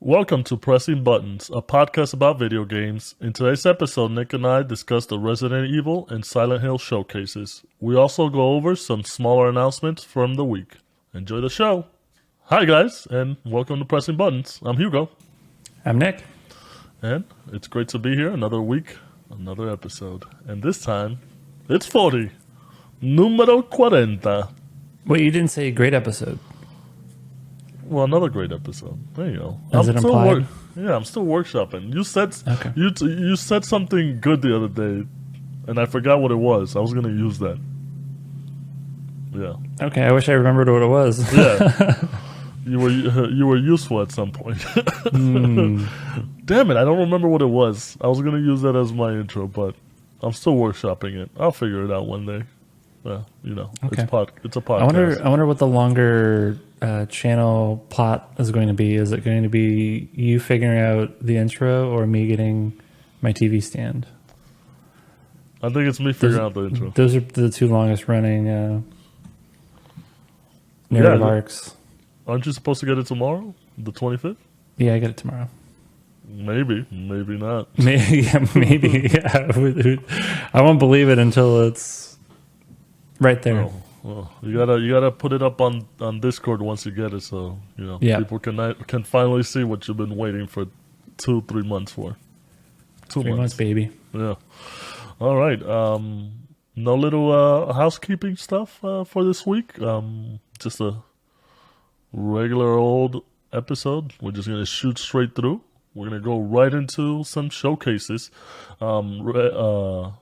Welcome to Pressing Buttons, a podcast about video games. In today's episode, Nick and I discuss the Resident Evil and Silent Hill showcases. We also go over some smaller announcements from the week. Enjoy the show. Hi guys, and welcome to Pressing Buttons. I'm Hugo. I'm Nick. And it's great to be here. Another week, another episode. And this time, it's 40. Número 40. Wait, you didn't say great episode. Well, another great episode. There you go. Is it implied? I'm still workshopping. You said Okay. you said something good the other day, and I forgot what it was. I was gonna use that. Yeah, Okay, I wish I remembered what it was. yeah. You were useful at some point. Damn it! I don't remember what it was. I was gonna use that as my intro, but I'm still workshopping it. I'll figure it out one day. Okay. It's a podcast. I wonder what the longer channel plot is going to be. Is it going to be you figuring out the intro or me getting my TV stand? I think it's me figuring out the intro. Those are the two longest running narrative arcs. Aren't you supposed to get it tomorrow, the 25th? Yeah, I get it tomorrow. Maybe not. Maybe, yeah. I won't believe it until it's right there. Oh, well, you gotta put it up on Discord once you get it, so Yeah. people can finally see what you've been waiting for 2-3 months for. 3 months, baby. Yeah. All right. No little housekeeping stuff for this week. Just a regular old episode. We're just gonna shoot straight through. We're gonna go right into some showcases. Capcom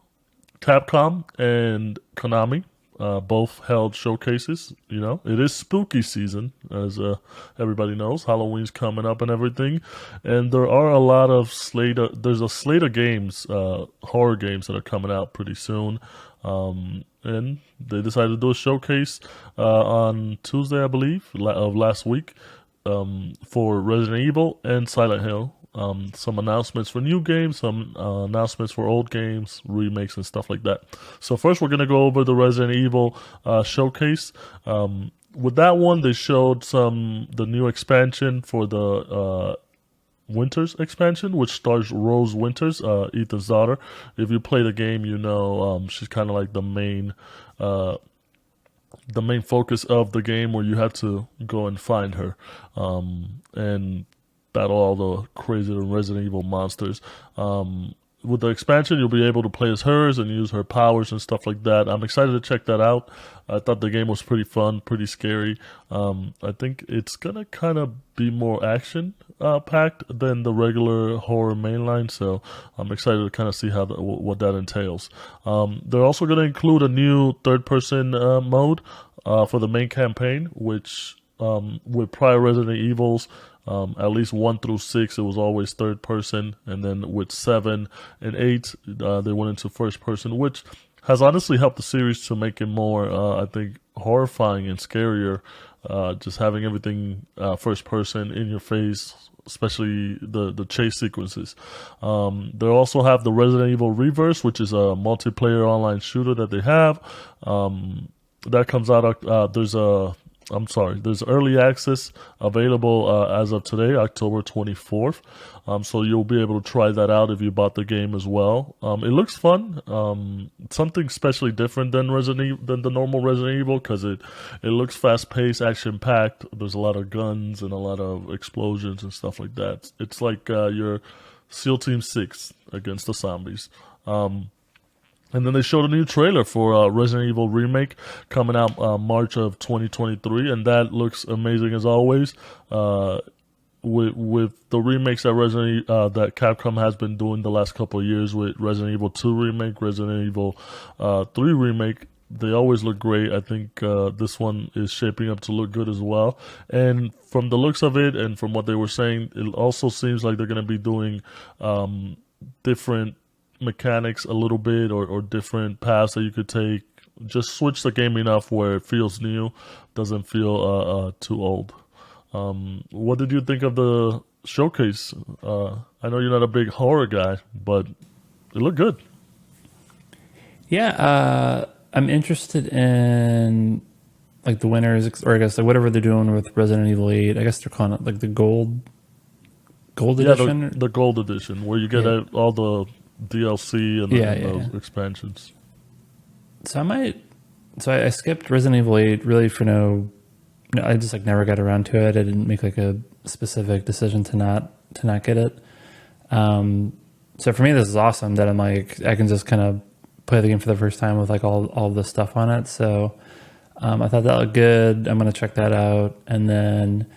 and Konami both held showcases. It is spooky season, as everybody knows. Halloween's coming up and everything, and there are a lot of there's a slate of games, horror games that are coming out pretty soon. And they decided to do a showcase on Tuesday, I believe, of last week, for Resident Evil and Silent Hill. Some announcements for new games, some announcements for old games, remakes and stuff like that. So first we're going to go over the Resident Evil showcase. With that one, they showed the new expansion for the Winters expansion, which stars Rose Winters, Ethan's daughter. If you play the game, she's kind of like the main focus of the game, where you have to go and find her and battle all the crazy Resident Evil monsters. With the expansion, you'll be able to play as hers and use her powers and stuff like that. I'm excited to check that out. I thought the game was pretty fun, pretty scary. I think it's going to kind of be more action-packed than the regular horror mainline, so I'm excited to kind of see what that entails. They're also going to include a new third-person mode for the main campaign, which with prior Resident Evils, at least 1 through 6, it was always third person, and then with 7 and 8, they went into first person, which has honestly helped the series to make it more, I think, horrifying and scarier. Just having everything first person in your face, especially the chase sequences. They also have the Resident Evil Reverse, which is a multiplayer online shooter that they have. That comes out. There's early access available as of today, October 24th. So you'll be able to try that out if you bought the game as well. It looks fun. Something especially different than than the normal Resident Evil, because it looks fast-paced, action-packed. There's a lot of guns and a lot of explosions and stuff like that. It's like your SEAL Team 6 against the zombies. And then they showed a new trailer for Resident Evil Remake coming out March of 2023, and that looks amazing as always. With the remakes that Capcom has been doing the last couple of years, with Resident Evil 2 Remake, Resident Evil 3 Remake, they always look great. I think this one is shaping up to look good as well. And from the looks of it and from what they were saying, it also seems like they're going to be doing different mechanics a little bit, or different paths that you could take. Just switch the game enough where it feels new, doesn't feel too old. What did you think of the showcase? I know you're not a big horror guy, but it looked good. Yeah, I'm interested in like the winners, or I guess like whatever they're doing with Resident Evil 8. I guess they're calling it like the gold gold Yeah, edition. the gold edition where you get Yeah. all the DLC and, Yeah, and yeah, those yeah. expansions. So I might. So I skipped Resident Evil 8 really for no. I just like never got around to it. I didn't make like a specific decision to not get it. So for me, this is awesome that I'm like I can just kind of play the game for the first time with like all of the stuff on it. So I thought that looked good. I'm gonna check that out. And then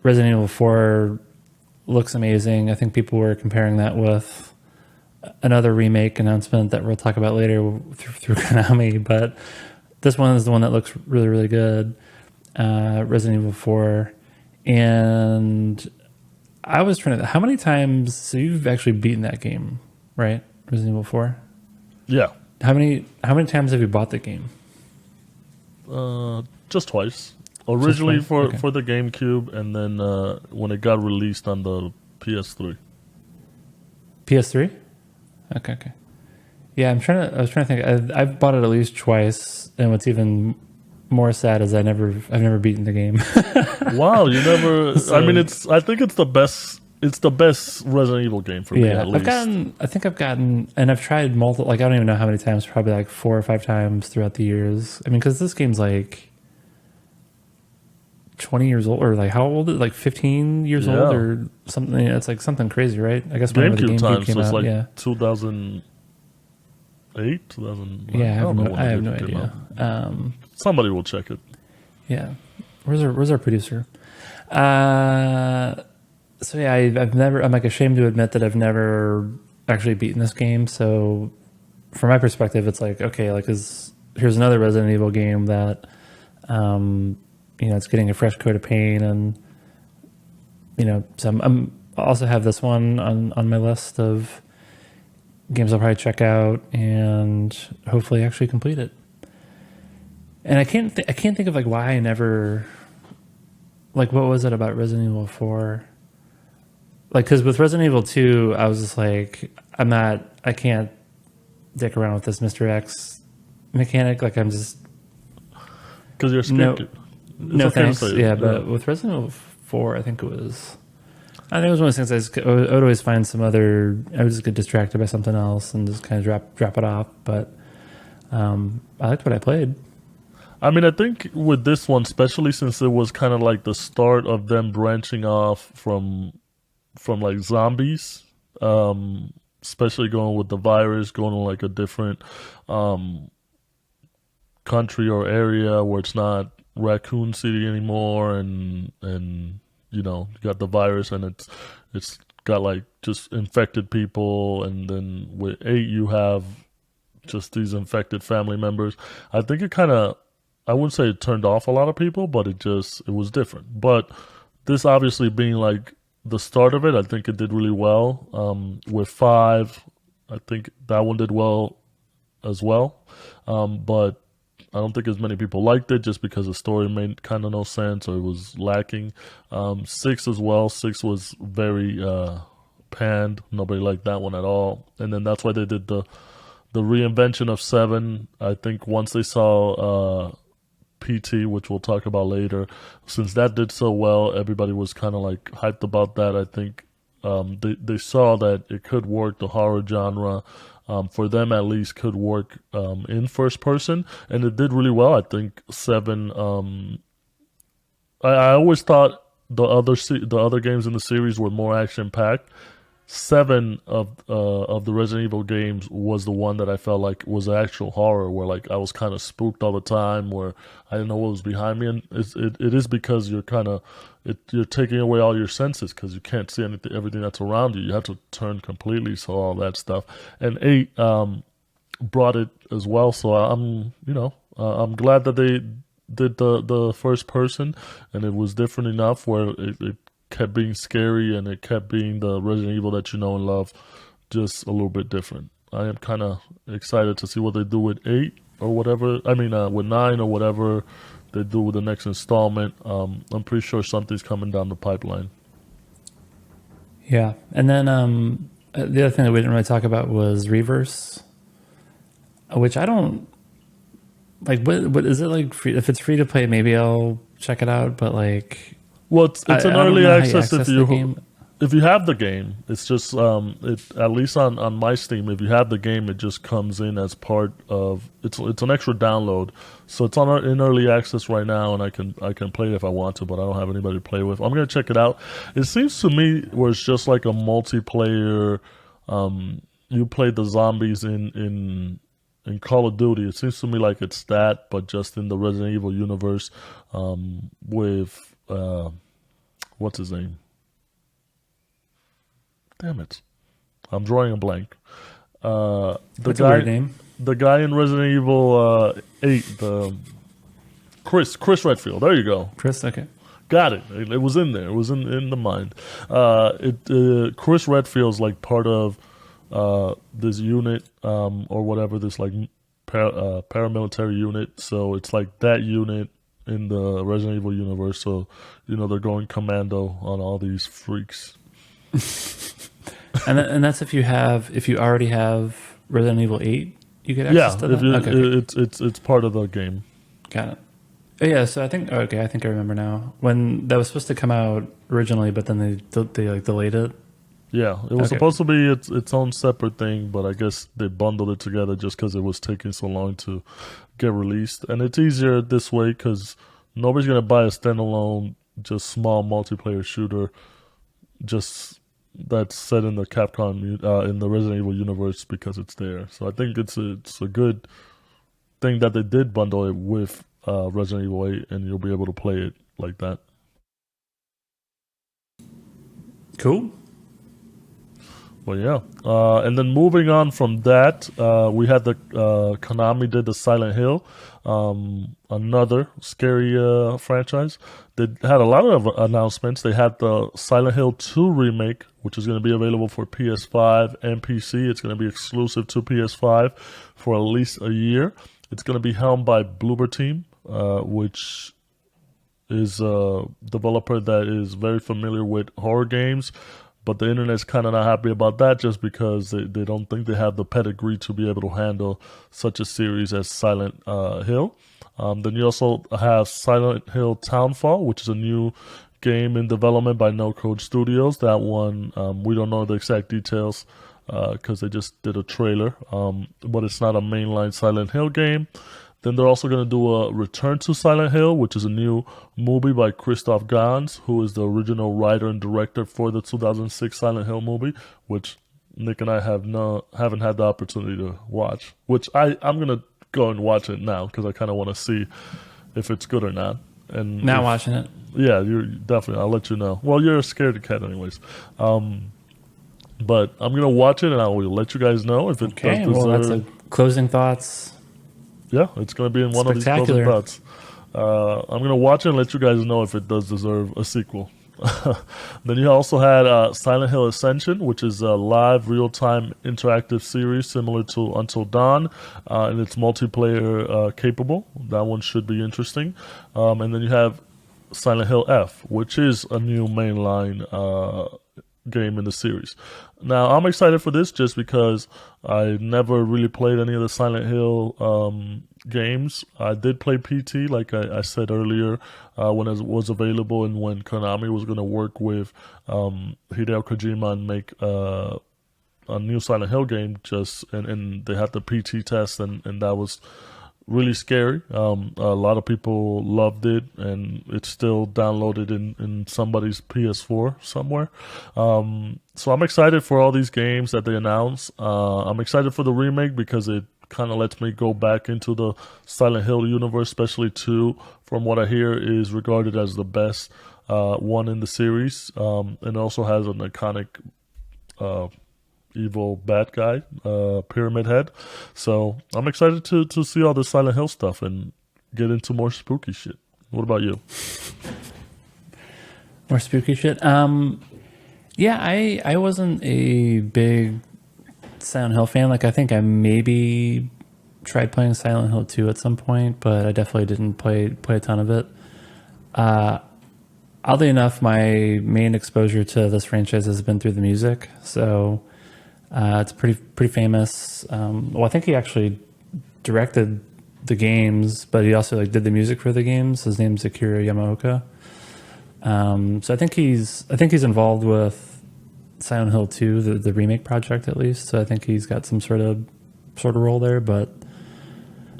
Resident Evil 4 looks amazing. I think people were comparing that with another remake announcement that we'll talk about later through Konami, but this one is the one that looks really, really good. Resident Evil 4. And I was trying to, how many times, so you've actually beaten that game, right? Resident Evil 4? Yeah, How many times have you bought the game? just twice. Originally twice? Okay. for the GameCube, and then when it got released on the PS3. PS3? Okay. Yeah, I was trying to think. I've bought it at least twice, and what's even more sad is I've never beaten the game. Wow, you never. So- I mean, I think it's the best. It's the best Resident Evil game for me. Yeah, At least. I've gotten, and I've tried multiple. Like I don't even know how many times. Probably like 4 or 5 times throughout the years. I mean, because this game's like 20 years old, or like how old? Is it? Like 15 years Yeah. old, or something. It's like something crazy, right? I guess whenever the GameCube GameCube times came was out, like yeah. 2008, 2000. Yeah, I don't know when I have it no came idea. out. Somebody will check it. Yeah, where's our producer? So yeah, I've never. I'm like ashamed to admit that I've never actually beaten this game. So from my perspective, it's like okay, like here's another Resident Evil game that, it's getting a fresh coat of paint, and so I'm I also have this one on my list of games I'll probably check out and hopefully actually complete it. And I can't think of like why I never, like what was it about Resident Evil 4? Like because with Resident Evil 2 I was just like I can't dick around with this Mr. X mechanic, like I'm just Because you're scared. no thanks. Yeah, but with Resident Evil 4 I think it was one of those things I would always find I would just get distracted by something else and just kind of drop it off, but I liked what I played. I mean, I think with this one, especially since it was kind of like the start of them branching off from like zombies, especially going with the virus, going to like a different country or area where it's not Raccoon City anymore, and you got the virus and it's got like just infected people, and then with 8 you have just these infected family members. I think it kind of, I wouldn't say it turned off a lot of people, but it was different. But this obviously being like the start of it, I think it did really well. With 5, I think that one did well as well. But I don't think as many people liked it just because the story made kind of no sense or it was lacking. 6 as well. 6 was very panned. Nobody liked that one at all. And then that's why they did the reinvention of 7. I think once they saw PT, which we'll talk about later, since that did so well, everybody was kind of like hyped about that. I think they saw that it could work, the horror genre. For them at least could work in first person, and it did really well. I think 7. I always thought the other games in the series were more action packed. 7 of the Resident Evil games was the one that I felt like was actual horror, where like I was kind of spooked all the time, where I didn't know what was behind me, and it is because you're you're taking away all your senses because you can't see everything that's around you. You have to turn completely, so all that stuff. And 8 brought it as well. So I'm glad that they did the first person, and it was different enough where it kept being scary and it kept being the Resident Evil that you know and love, just a little bit different. I am kind of excited to see what they do with 8 or whatever. I mean, with 9 or whatever they do with the next installment. I'm pretty sure something's coming down the pipeline. Yeah, and then the other thing that we didn't really talk about was Reverse, which I don't like. What is it like? Free, if it's free to play, maybe I'll check it out. But like, Well, it's an I don't early know how you access if the you game. if you have the game, it's just it at least on my Steam. If you have the game, it just comes in as part of it's an extra download. So it's in early access right now, and I can play it if I want to, but I don't have anybody to play with. I'm gonna check it out. It seems to me where it's just like a multiplayer. You play the zombies in Call of Duty. It seems to me like it's that, but just in the Resident Evil universe, with what's his name? Damn it, I'm drawing a blank. That's a weird name. The guy in Resident Evil 8, the Chris Redfield. There you go. Chris, okay. Got it. It was in there. It was in the mind. Chris Redfield's like part of this unit or whatever, this like paramilitary unit. So it's like that unit in the Resident Evil universe. So they're going commando on all these freaks. And that's if you already have Resident Evil 8, you get access to that? Okay. It's part of the game. Got it. Oh, yeah, so I think I remember now. When that was supposed to come out originally, but then they like delayed it. Yeah, it was supposed to be its own separate thing, but I guess they bundled it together just because it was taking so long to get released. And it's easier this way because nobody's going to buy a standalone, just small multiplayer shooter just that's set in the Capcom, in the Resident Evil universe because it's there. So I think it's a good thing that they did bundle it with Resident Evil 8, and you'll be able to play it like that. Cool. Well, yeah. And then moving on from that, we had the Konami did the Silent Hill, another scary franchise. They had a lot of announcements. They had the Silent Hill 2 remake, which is going to be available for PS5 and PC. It's going to be exclusive to PS5 for at least a year. It's going to be helmed by Bloober Team, which is a developer that is very familiar with horror games. But the internet's kind of not happy about that just because they don't think they have the pedigree to be able to handle such a series as Silent Hill. Then you also have Silent Hill Townfall, which is a new game in development by No Code Studios. That one, we don't know the exact details because they just did a trailer. But it's not a mainline Silent Hill game. Then they're also going to do a Return to Silent Hill, which is a new movie by Christoph Gans, who is the original writer and director for the 2006 Silent Hill movie, which Nick and I haven't had the opportunity to watch. Which I'm going to go and watch it now because I kind of want to see if it's good or not. And now watching it. Yeah, you're definitely. I'll let you know. Well, you're a scared cat, anyways. But I'm going to watch it and I will let you guys know if it does deserve. Well, that's a closing thoughts. Yeah, it's going to be in one of these closing thoughts. I'm going to watch it and let you guys know if it does deserve a sequel. Then you also had Silent Hill Ascension, which is a live, real-time interactive series similar to Until Dawn, and it's multiplayer capable. That one should be interesting. And then you have Silent Hill F, which is a new mainline game in the series. Now, I'm excited for this just because I never really played any of the Silent Hill games. I did play PT, like I said earlier, when it was available and when Konami was going to work with Hideo Kojima and make a new Silent Hill game. And they had the PT test, and that was really scary. A lot of people loved it, and it's still downloaded in somebody's PS4 somewhere. So I'm excited for all these games that they announce. I'm excited for the remake because it kind of lets me go back into the Silent Hill universe, especially 2, from what I hear, is regarded as the best one in the series. And also has an iconic evil bad guy, Pyramid Head. So I'm excited to see all the Silent Hill stuff and get into more spooky shit. What about you? More spooky shit? Yeah, I wasn't a big Silent Hill fan. Like, I think I maybe tried playing Silent Hill 2 at some point, but I definitely didn't play a ton of it. Oddly enough, my main exposure to this franchise has been through the music. So it's pretty famous. Well, I think he actually directed the games, but he also did the music for the games. His name's Akira Yamaoka. So I think he's involved with Silent Hill 2, the remake project at least. So I think he's got some sort of role there. But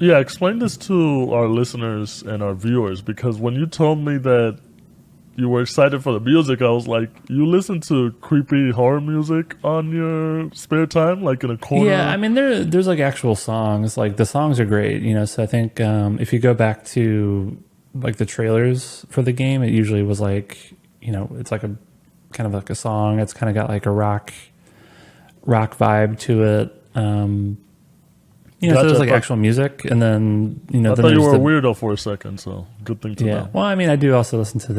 Yeah, explain this to our listeners and our viewers because when you told me that you were excited for the music, I was like, you listen to creepy horror music on your spare time, like in a corner? yeah, I mean there's like actual songs. Like the songs are great, you know. So I think if you go back to like the trailers for the game, it usually was like, you know, it's like a kind of like a song. It's kind of got like a rock vibe to it. You know, so there's like actual music, and then, you know, I then thought you there's were a weirdo for a second, so good thing to know. Well, I mean, I do also listen to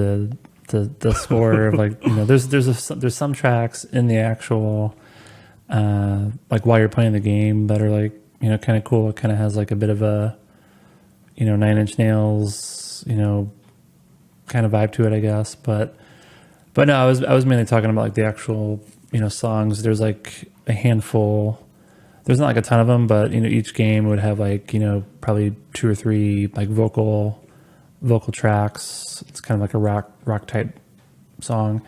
the score of like, you know, there's some tracks in the actual like while you're playing the game that are like, you know, kind of cool. It kind of has like a bit of a, you know, Nine Inch Nails, you know, kind of vibe to it, I guess. But no, I was mainly talking about like the actual, you know, songs. There's like a handful. There's not like a ton of them, but, you know, each game would have like, you know, probably 2 or 3 like vocal tracks. It's kind of like a rock type song,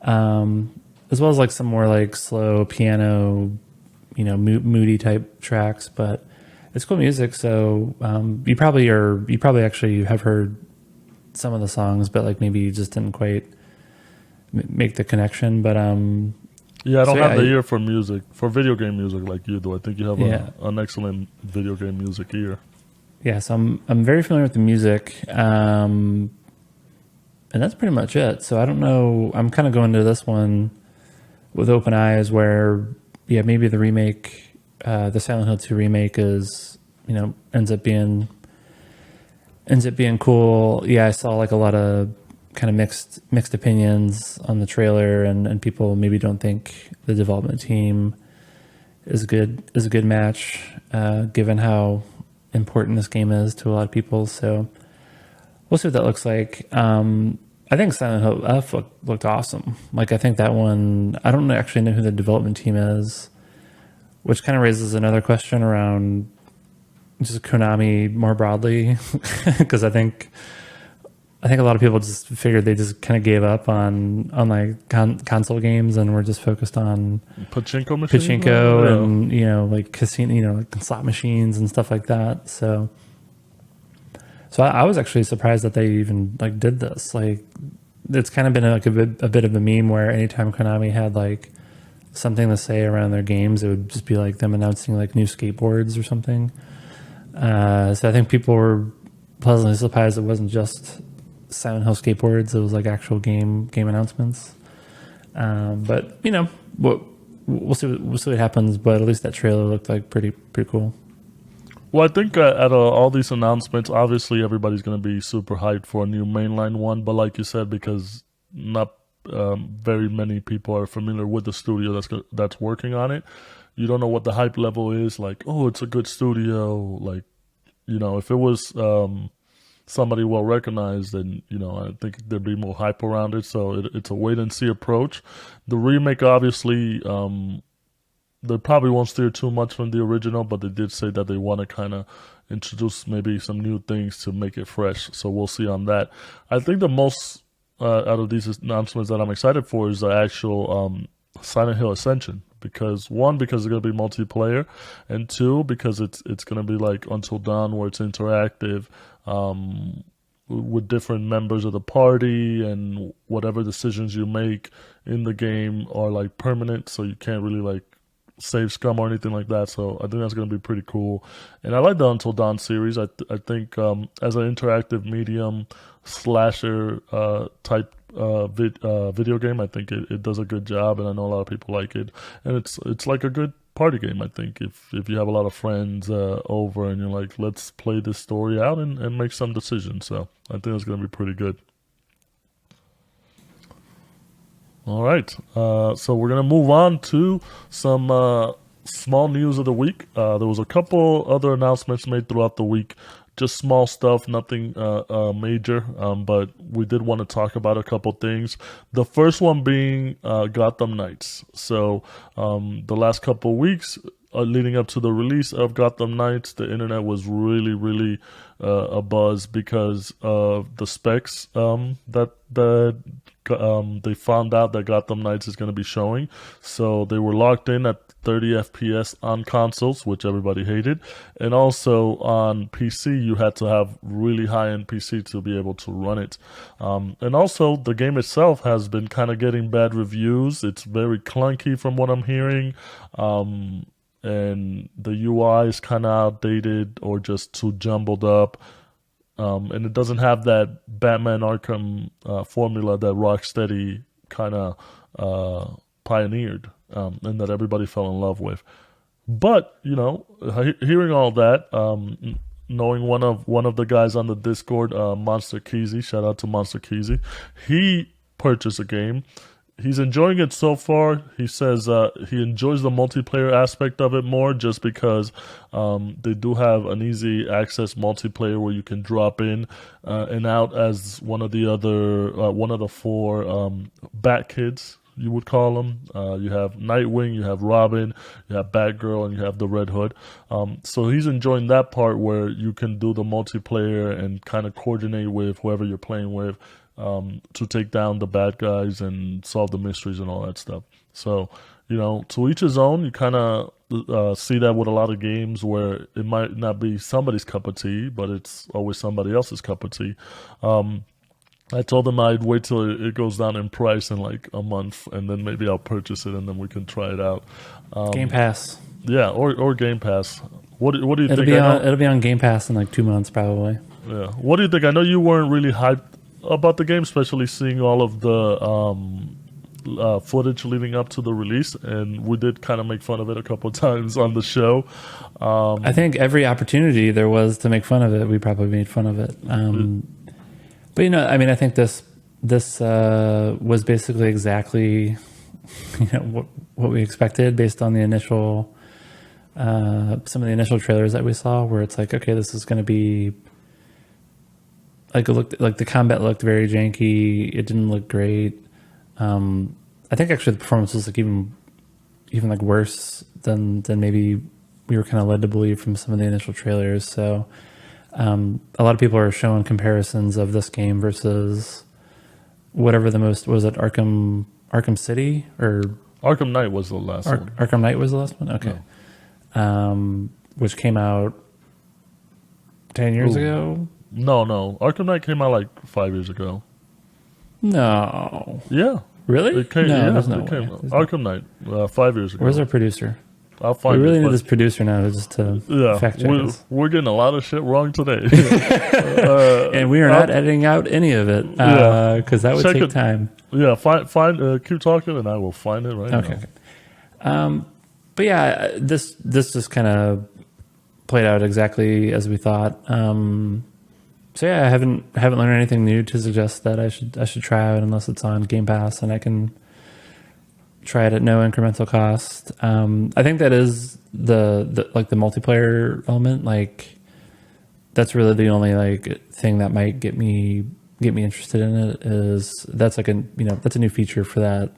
as well as like some more like slow piano, you know, moody type tracks. But it's cool music. So you probably actually have heard some of the songs, but like maybe you just didn't quite make the connection. But yeah, I don't have the ear for music, for video game music like you do. I think you have an excellent video game music ear. Yeah, so I'm very familiar with the music, and that's pretty much it. So I don't know. I'm kind of going to this one with open eyes, where maybe the remake, the Silent Hill 2 remake, is, you know, ends up being cool. Yeah, I saw like a lot of kind of mixed opinions on the trailer, and people maybe don't think the development team is a good match, given how important this game is to a lot of people. So we'll see what that looks like. I think Silent Hill F looked awesome. Like, I think that one, I don't actually know who the development team is, which kind of raises another question around just Konami more broadly, because I think a lot of people just figured they just kind of gave up on like console games, and were just focused on pachinko machines, and, you know, like casino, you know, like slot machines and stuff like that. So I was actually surprised that they even like did this. Like, it's kind of been like a bit of a meme where anytime Konami had like something to say around their games, it would just be like them announcing like new skateboards or something. So I think people were pleasantly surprised it wasn't just Silent Hill skateboards. It was like actual game announcements. But, you know, we'll see what happens. But at least that trailer looked like pretty cool. Well, I think at all these announcements, obviously everybody's going to be super hyped for a new mainline one. But like you said, because not very many people are familiar with the studio that's working on it, you don't know what the hype level is. Like, oh, it's a good studio. Like, you know, if it was somebody well recognized, then, you know, I think there'd be more hype around it. So it's a wait and see approach. The remake, obviously, they probably won't steer too much from the original, but they did say that they want to kind of introduce maybe some new things to make it fresh. So we'll see on that. I think the most out of these announcements that I'm excited for is the actual Silent Hill Ascension. Because one, because it's gonna be multiplayer, and two, because it's gonna be like Until Dawn, where it's interactive, with different members of the party, and whatever decisions you make in the game are like permanent, so you can't really like save scum or anything like that. So I think that's gonna be pretty cool, and I like the Until Dawn series. I think as an interactive medium slasher type video game, I think it does a good job, and I know a lot of people like it, and it's like a good party game. I think if you have a lot of friends over and you're like, let's play this story out and make some decisions. So I think it's going to be pretty good. All right, so we're going to move on to some small news of the week. There was a couple other announcements made throughout the week. Just small stuff, nothing major, but we did want to talk about a couple things. The first one being Gotham Knights. So the last couple weeks, leading up to the release of Gotham Knights, the internet was really, really a buzz because of the specs that they found out that Gotham Knights is going to be showing. So they were locked in at 30 FPS on consoles, which everybody hated, and also on PC you had to have really high-end PC to be able to run it. And also the game itself has been kind of getting bad reviews. It's very clunky from what I'm hearing. And the UI is kind of outdated or just too jumbled up. And it doesn't have that Batman Arkham formula that Rocksteady kind of pioneered, and that everybody fell in love with. But hearing all that, knowing one of the guys on the Discord, Monster Keezy, shout out to Monster Keezy, he purchased a game. He's enjoying it so far. He says he enjoys the multiplayer aspect of it more just because they do have an easy access multiplayer where you can drop in and out as one of the four Bat Kids, you would call them. You have Nightwing, you have Robin, you have Batgirl, and you have the Red Hood. So he's enjoying that part where you can do the multiplayer and kind of coordinate with whoever you're playing with. To take down the bad guys and solve the mysteries and all that stuff. So, to each his own. You kind of see that with a lot of games where it might not be somebody's cup of tea, but it's always somebody else's cup of tea. I told him I'd wait till it goes down in price in like a month, and then maybe I'll purchase it, and then we can try it out. Game Pass. Yeah, or Game Pass. What do you think? It'll be on Game Pass in like 2 months probably. Yeah. What do you think? I know you weren't really hyped about the game, especially seeing all of the footage leading up to the release, and we did kind of make fun of it a couple of times on the show. I think every opportunity there was to make fun of it, we probably made fun of it. But I think this was basically exactly what we expected based on the initial some of the initial trailers that we saw, where it's like, okay, this is going to be. Like, it looked like the combat looked very janky. It didn't look great. I think actually the performance was like even like worse than maybe we were kind of led to believe from some of the initial trailers. So a lot of people are showing comparisons of this game versus whatever the most was it Arkham City or Arkham Knight was the last one. Arkham Knight was the last one. Okay, which came out 10 years ago. No. Arkham Knight came out like 5 years ago. No. Yeah. Really? It came, there's no way. Arkham Knight, 5 years ago. Where's our producer? I'll find we really it, need this producer now just to fact check us. We're getting a lot of shit wrong today. And we are not editing out any of it because that would take time. Yeah, find keep talking and I will find it right now. Okay. But yeah, this just kind of played out exactly as we thought. So yeah, I haven't learned anything new to suggest that I should try it unless it's on Game Pass and I can try it at no incremental cost. I think that is the like the multiplayer element. Like that's really the only like thing that might get me interested in it. Is that's like that's a new feature for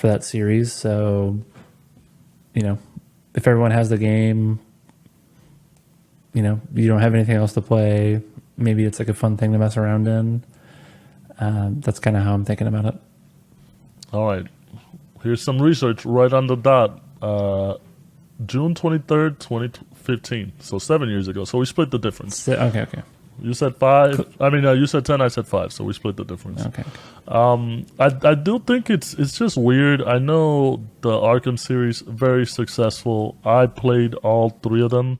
that series. So if everyone has the game, you don't have anything else to play. Maybe it's like a fun thing to mess around in. That's kind of how I'm thinking about it. All right. Here's some research right on the dot. June 23rd, 2015. So 7 years ago. So we split the difference. Okay. You said 5. I mean, you said 10. I said 5. So we split the difference. Okay. I do think it's just weird. I know the Arkham series very successful. I played all 3 of them.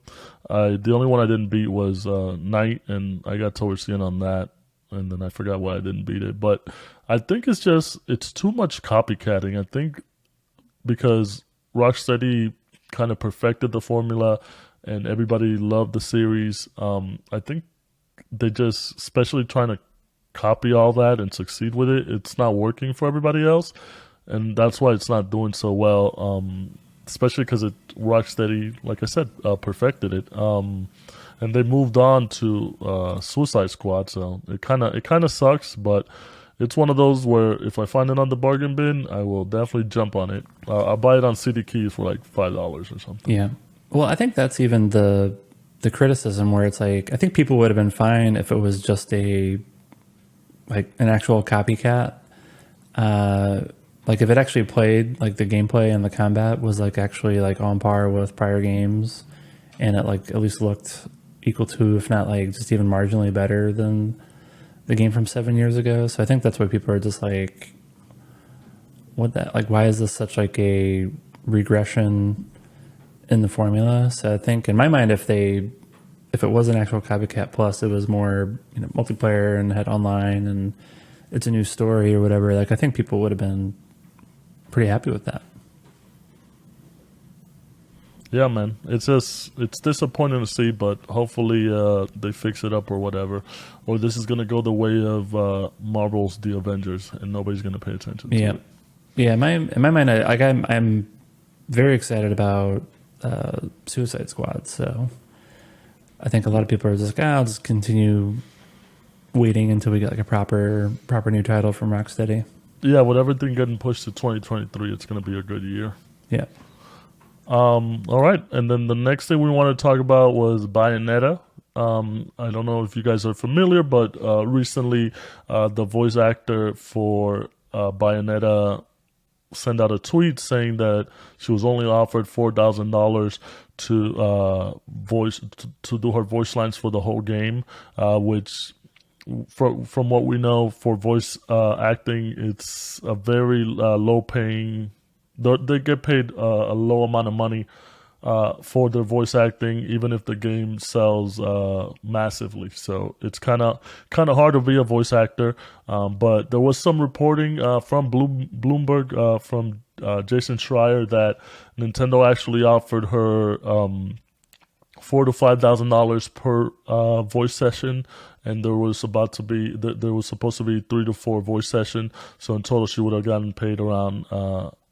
The only one I didn't beat was Knight, and I got towards the end on that, and then I forgot why I didn't beat it. But I think it's too much copycatting. I think because Rocksteady kind of perfected the formula, and everybody loved the series. I think they just, especially trying to copy all that and succeed with it, it's not working for everybody else, and that's why it's not doing so well. Especially because Rocksteady, like I said, perfected it, and they moved on to Suicide Squad. So it kind of sucks, but it's one of those where if I find it on the bargain bin, I will definitely jump on it. I'll buy it on CD Keys for like $5 or something. Yeah. Well, I think that's even the criticism where it's like I think people would have been fine if it was just a like an actual copycat. Like if it actually played like the gameplay and the combat was like actually like on par with prior games, and it like at least looked equal to, if not like just even marginally better than the game from 7 years ago. So I think that's why people are just like, what that, like, why is this such like a regression in the formula? So I think in my mind, if it was an actual copycat plus, it was more, you know, multiplayer and had online and it's a new story or whatever, like I think people would have been pretty happy with that. Yeah, man. It's disappointing to see, but hopefully they fix it up or whatever. Or this is gonna go the way of Marvel's The Avengers, and nobody's gonna pay attention to Yeah, it. yeah. In my mind, I'm very excited about Suicide Squad. So I think a lot of people are just like, I'll just continue waiting until we get like a proper new title from Rocksteady. Yeah, with everything getting pushed to 2023, it's gonna be a good year. Yeah. All right, and then the next thing we want to talk about was Bayonetta. I don't know if you guys are familiar, but recently the voice actor for Bayonetta sent out a tweet saying that she was only offered $4,000 to to do her voice lines for the whole game, which from what we know for voice acting, it's a very low paying. They get paid a low amount of money for their voice acting, even if the game sells massively. So it's kind of hard to be a voice actor. But there was some reporting from Bloomberg from Jason Schreier that Nintendo actually offered her $4,000 to $5,000 per voice session, and there was supposed to be 3 to 4 voice session. So in total, she would have gotten paid around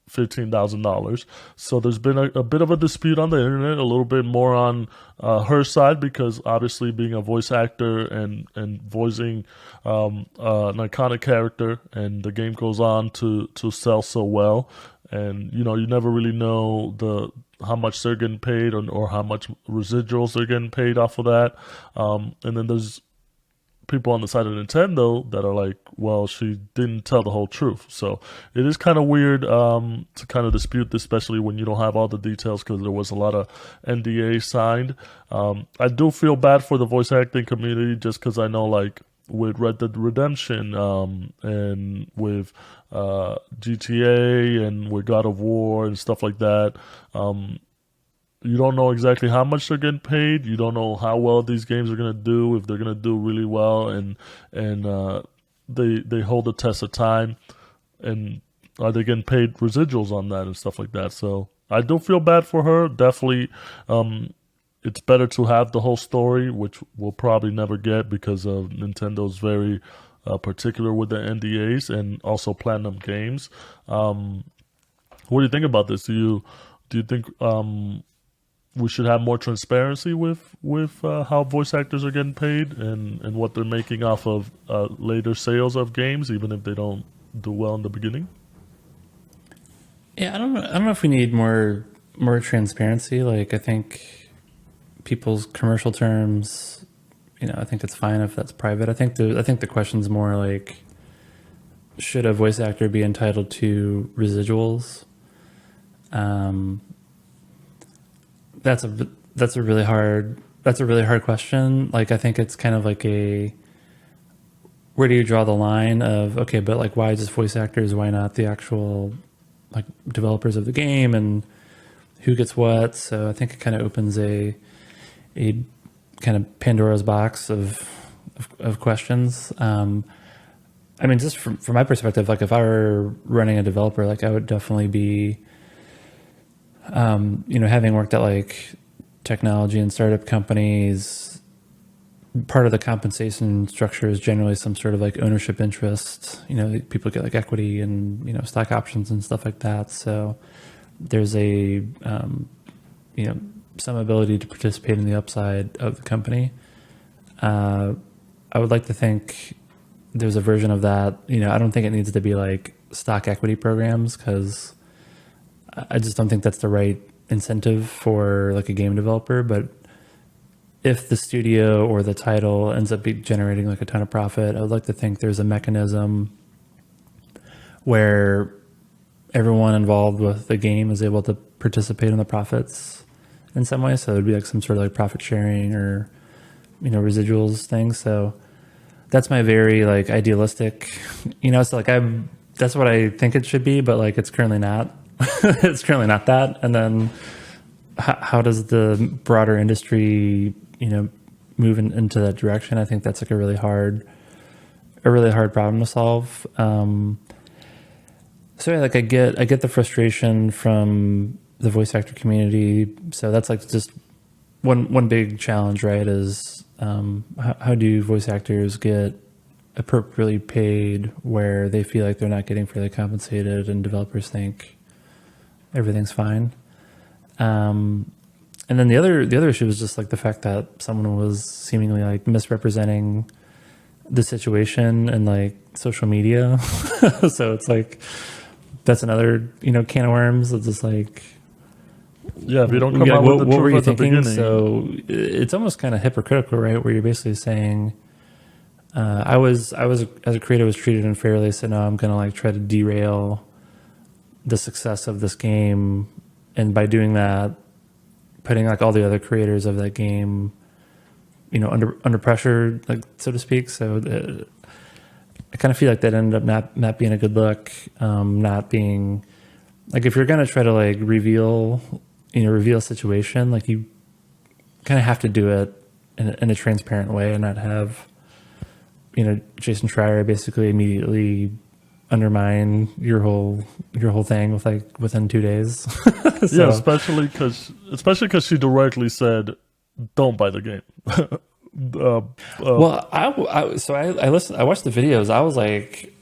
$15,000. So there's been a bit of a dispute on the internet, a little bit more on her side, because obviously being a voice actor and voicing an iconic character, and the game goes on to sell so well, and you never really know how much they're getting paid or how much residuals they're getting paid off of that. And then there's people on the side of Nintendo that are like, well, she didn't tell the whole truth. So it is kind of weird to kind of dispute this, especially when you don't have all the details, because there was a lot of NDA signed. I do feel bad for the voice acting community, just because I know, like, with Red Dead Redemption and with GTA and with God of War and stuff like that, you don't know exactly how much they're getting paid. You don't know how well these games are going to do, if they're going to do really well, and they hold the test of time, and are they getting paid residuals on that and stuff like that. So I do feel bad for her. Definitely, it's better to have the whole story, which we'll probably never get because of Nintendo's very particular with the NDAs and also Platinum Games. What do you think about this? Do you think we should have more transparency with how voice actors are getting paid and what they're making off of later sales of games, even if they don't do well in the beginning? Yeah, I don't know if we need more transparency. Like, I think people's commercial terms, I think it's fine if that's private. I think the question's more like, should a voice actor be entitled to residuals? That's a really hard question. Like, I think it's kind of like where do you draw the line of, okay, but like, why just voice actors? Why not the actual like developers of the game, and who gets what? So I think it kind of opens a kind of Pandora's box of questions. I mean, just from my perspective, like if I were running a developer, like I would definitely be, having worked at like technology and startup companies, part of the compensation structure is generally some sort of like ownership interest. People get like equity and, stock options and stuff like that. So there's a, some ability to participate in the upside of the company. I would like to think there's a version of that. I don't think it needs to be like stock equity programs, because I just don't think that's the right incentive for like a game developer. But if the studio or the title ends up generating like a ton of profit, I would like to think there's a mechanism where everyone involved with the game is able to participate in the profits in some way. So it'd be like some sort of like profit sharing or, residuals thing. So that's my very like idealistic, so like that's what I think it should be, but like it's currently not. It's currently not that. And then how does the broader industry, move into that direction? I think that's like a really hard problem to solve. So yeah, like I get the frustration from the voice actor community. So that's like just one big challenge, right? Is how do voice actors get appropriately paid where they feel like they're not getting fairly compensated, and developers think everything's fine. And then the other issue was just like the fact that someone was seemingly like misrepresenting the situation in like social media. So it's like that's another can of worms. It's just like, yeah, if you don't come out with the what were truth you at the thinking? beginning. So it's almost kind of hypocritical, right? Where you're basically saying, I was as a creator was treated unfairly, so now I'm gonna like try to derail the success of this game, and by doing that, putting like all the other creators of that game, under pressure, like so to speak. So I kind of feel like that ended up not being a good look. Not being like, if you're gonna try to like reveal a situation, like you kind of have to do it in a transparent way, and not have Jason Schreier basically immediately undermine your whole thing with like within 2 days. So, yeah, especially because she directly said, "Don't buy the game." well, I listened. I watched the videos. I was like,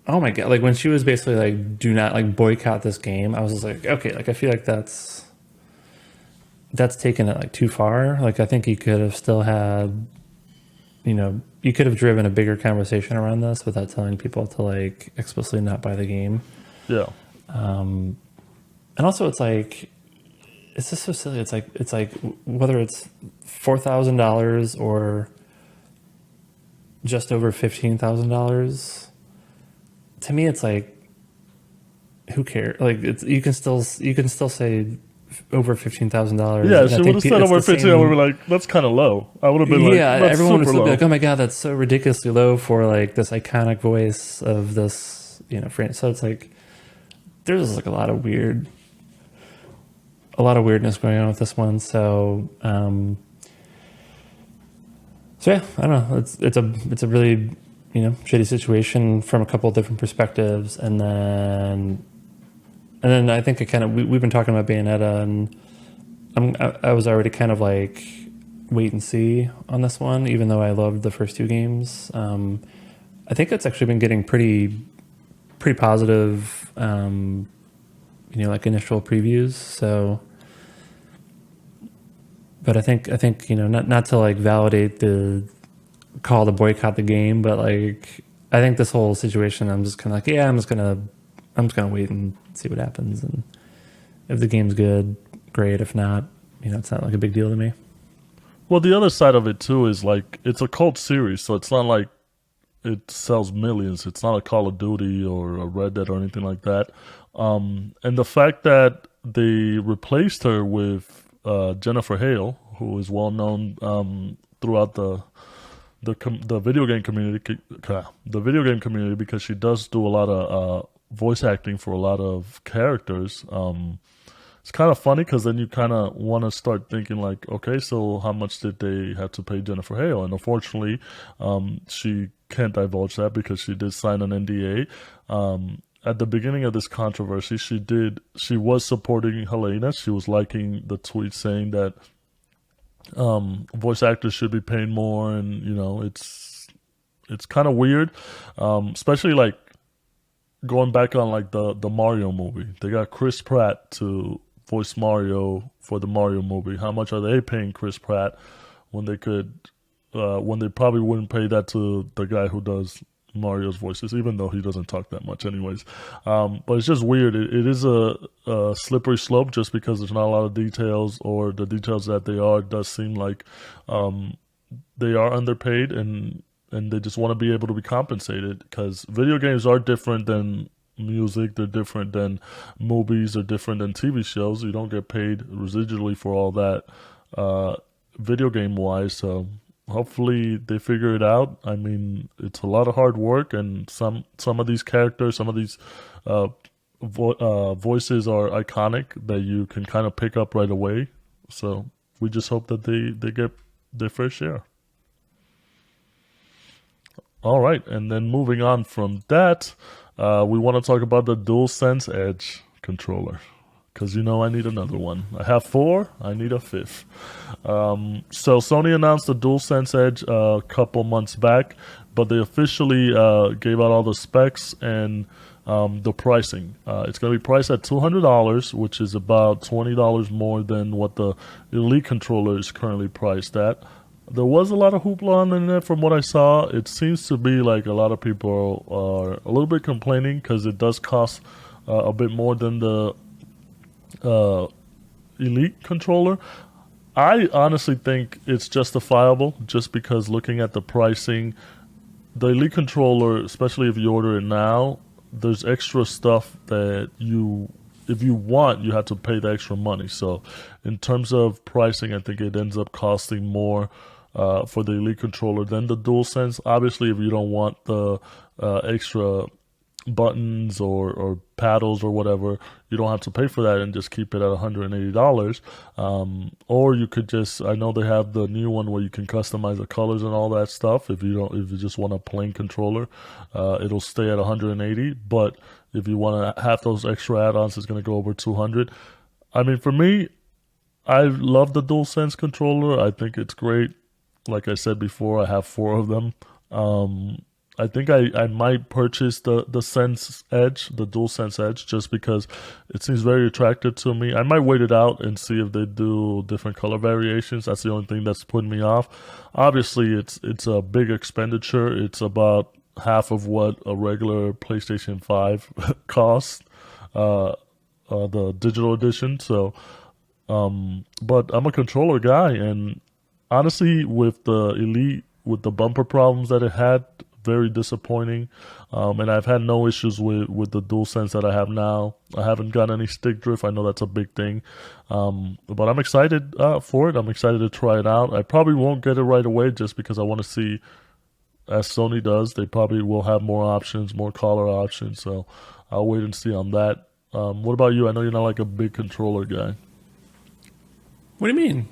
oh my god! Like when she was basically like, "Do not like boycott this game." I was just like, okay, like I feel like that's taken it like too far. Like I think you could have still had, you could have driven a bigger conversation around this without telling people to like explicitly not buy the game. Yeah. And also it's like, it's just so silly. It's like whether it's $4,000 or just over $15,000, to me it's like, who cares? Like you can still say over $15,000. Yeah, she would have said over 15. I would be like, that's kind of low. I would have been like, yeah, that's everyone would super still be low. like, oh my god, that's so ridiculously low for like this iconic voice of this, friend. So it's like there's like a lot of weirdness going on with this one. So yeah, I don't know. It's a really shitty situation from a couple of different perspectives, and then I think we've been talking about Bayonetta, and I was already kind of like wait and see on this one, even though I loved the first two games. I think it's actually been getting pretty positive, like initial previews. So, but I think not to like validate the call to boycott the game, but like I think this whole situation, I'm just kind of like, yeah, I'm just gonna wait and see what happens, and if the game's good, great. If not, it's not like a big deal to me. Well, the other side of it too is like it's a cult series, so it's not like it sells millions. It's not a Call of Duty or a Red Dead or anything like that. And the fact that they replaced her with Jennifer Hale, who is well known throughout the video game community, because she does do a lot of voice acting for a lot of characters. It's kind of funny because then you kind of want to start thinking like, okay, so how much did they have to pay Jennifer Hale? And unfortunately, she can't divulge that because she did sign an NDA. At the beginning of this controversy, she was supporting Helena. She was liking the tweet saying that voice actors should be paying more, and it's kind of weird, especially like going back on like the Mario movie. They got Chris Pratt to voice Mario for the Mario movie. How much are they paying Chris Pratt when they could when they probably wouldn't pay that to the guy who does Mario's voices, even though he doesn't talk that much, anyways. But it's just weird. It is a slippery slope just because there's not a lot of details, or the details that they are, it does seem like they are underpaid, and they just want to be able to be compensated, because video games are different than music, they're different than movies, they're different than TV shows. You don't get paid residually for all that, video game wise. So hopefully they figure it out. I mean, it's a lot of hard work, and some of these characters, some of these voices are iconic that you can kind of pick up right away. So we just hope that they get their fair share. All right, and then moving on from that, we want to talk about the DualSense Edge controller, because I need another one. I have 4, I need a 5th. So Sony announced the DualSense Edge a couple months back, but they officially gave out all the specs and the pricing. It's going to be priced at $200, which is about $20 more than what the Elite controller is currently priced at. There was a lot of hoopla on the internet from what I saw. It seems to be like a lot of people are a little bit complaining because it does cost a bit more than the Elite controller. I honestly think it's justifiable, just because looking at the pricing, the Elite controller, especially if you order it now, there's extra stuff that if you want, you have to pay the extra money. So in terms of pricing, I think it ends up costing more for the Elite controller than the DualSense. Obviously, if you don't want the extra buttons or paddles or whatever, you don't have to pay for that and just keep it at $180. Or you could just, I know they have the new one where you can customize the colors and all that stuff. If you just want a plain controller, it'll stay at $180. But if you want to have those extra add-ons, it's going to go over $200. I mean, for me, I love the DualSense controller. I think it's great. Like I said before, I have 4 of them. I think I might purchase the Sense Edge, the DualSense Edge, just because it seems very attractive to me. I might wait it out and see if they do different color variations. That's the only thing that's putting me off. Obviously, it's a big expenditure. It's about half of what a regular PlayStation 5 costs, the digital edition. So, but I'm a controller guy, and honestly, with the Elite, with the bumper problems that it had, very disappointing. And I've had no issues with the DualSense that I have now. I haven't got any stick drift. I know that's a big thing. But I'm excited for it. I'm excited to try it out. I probably won't get it right away just because I want to see, as Sony does, they probably will have more options, more color options. So I'll wait and see on that. What about you? I know you're not like a big controller guy. What do you mean?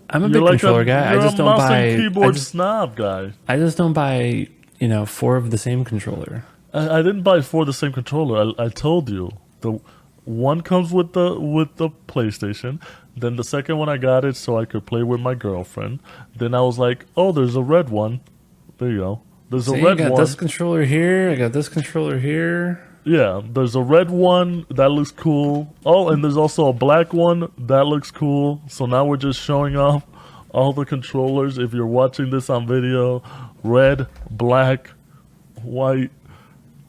I'm a big controller guy. I just don't buy keyboard snob guy. I just don't buy 4 of the same controller. I didn't buy 4 of the same controller. I told you, the one comes with the PlayStation. Then the second one I got it so I could play with my girlfriend. Then I was like, oh, there's a red one. There you go. There's a red one. I got this controller here. I got this controller here. Yeah, there's a red one that looks cool. Oh, and there's also a black one that looks cool. So now we're just showing off all the controllers. If you're watching this on video, red, black, white.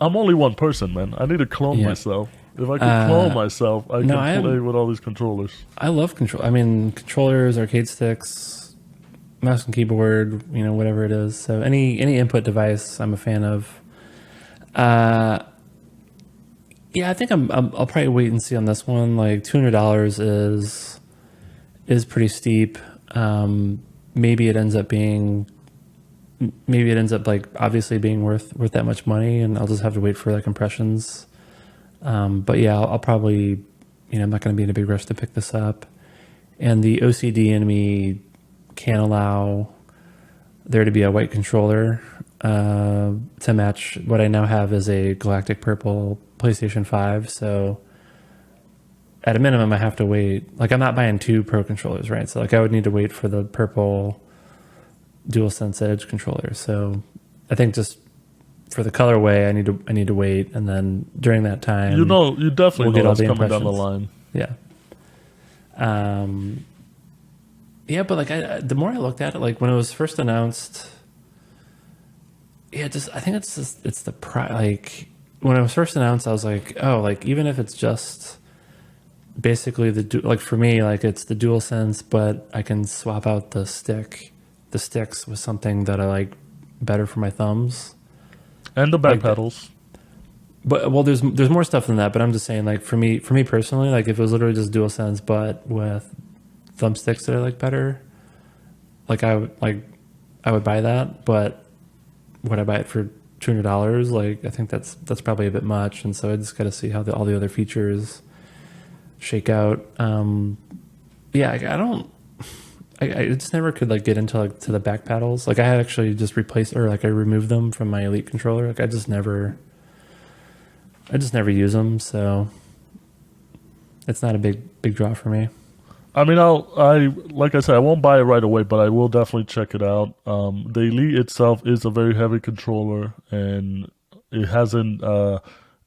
I'm only one person, man. I need to clone myself. If I could clone myself, I can play with all these controllers. I love controllers, arcade sticks, mouse and keyboard, whatever it is. So any input device, I'm a fan of. Yeah, I think I'll probably wait and see on this one. Like $200 is pretty steep. Maybe it ends up like obviously being worth that much money, and I'll just have to wait for like impressions. But yeah, I'll probably, I'm not going to be in a big rush to pick this up. And the OCD in me can't allow there to be a white controller to match what I now have is a galactic purple PlayStation 5. So at a minimum, I have to wait. Like, I'm not buying 2 Pro controllers, right? So like I would need to wait for the purple DualSense Edge controller. So I think just for the colorway, I need to wait, and then during that time, you definitely know that's coming down the line. Yeah. Yeah, but like the more I looked at it, like when it was first announced, Yeah, just I think it's the like when it was first announced, I was like, oh, like even if it's just basically like for me, like it's the DualSense, but I can swap out the sticks with something that I like better for my thumbs. And the back Like, pedals. but well, there's more stuff than that. But I'm just saying, like for me personally, like if it was literally just DualSense, but with thumbsticks that I like better, like I would buy that. But would I buy it for $200? Like I think that's probably a bit much. And so I just got to see how all the other features shake out. Yeah, I don't. I just never could like get into like to the back paddles. Like I had actually just replaced or like I removed them from my Elite controller. Like I just never use them. So it's not a big draw for me. I mean, like I said, I won't buy it right away, but I will definitely check it out. The Elite itself is a very heavy controller, and it hasn't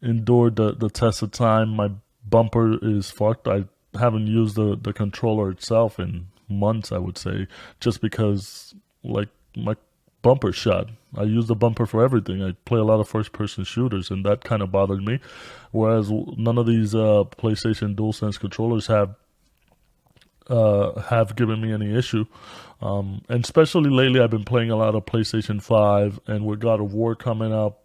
endured the test of time. My bumper is fucked. I haven't used the controller itself in months, I would say, just because like my bumper shot. I use the bumper for everything. I play a lot of first-person shooters, and that kind of bothered me. Whereas none of these PlayStation DualSense controllers have given me any issue. And especially lately, I've been playing a lot of PlayStation 5, and with God of War coming up,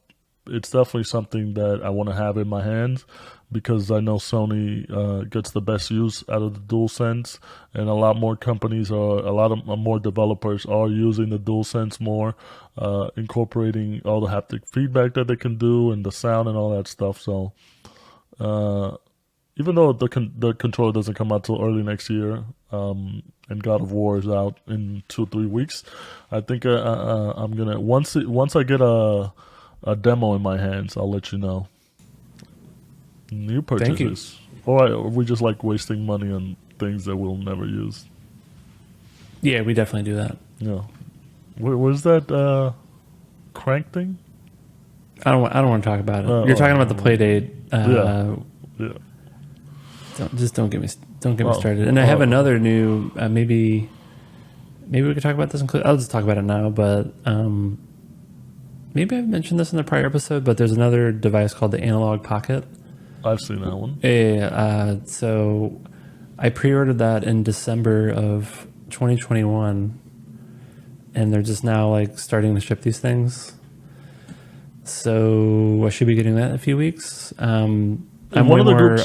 it's definitely something that I want to have in my hands because I know Sony gets the best use out of the DualSense, and a lot more companies a lot of more developers are using the DualSense more, incorporating all the haptic feedback that they can do and the sound and all that stuff. So, even though the controller doesn't come out till early next year, and God of War is out in 2-3 weeks, I think I'm gonna once I get a demo in my hands, I'll let you know. New purchases. Thank you. Or are we just like wasting money on things that we'll never use? Yeah, we definitely do that. Yeah. Where's that crank thing? I don't want to talk about it. You're talking about the play date. Yeah. Don't get me started. And I have another new. Maybe we could talk about this. I'll just talk about it now. But maybe I've mentioned this in the prior episode. But there's another device called the Analog Pocket. I've seen that one. Yeah. So I pre-ordered that in December of 2021, and they're just now like starting to ship these things. So I should be getting that in a few weeks. I'm way more of the group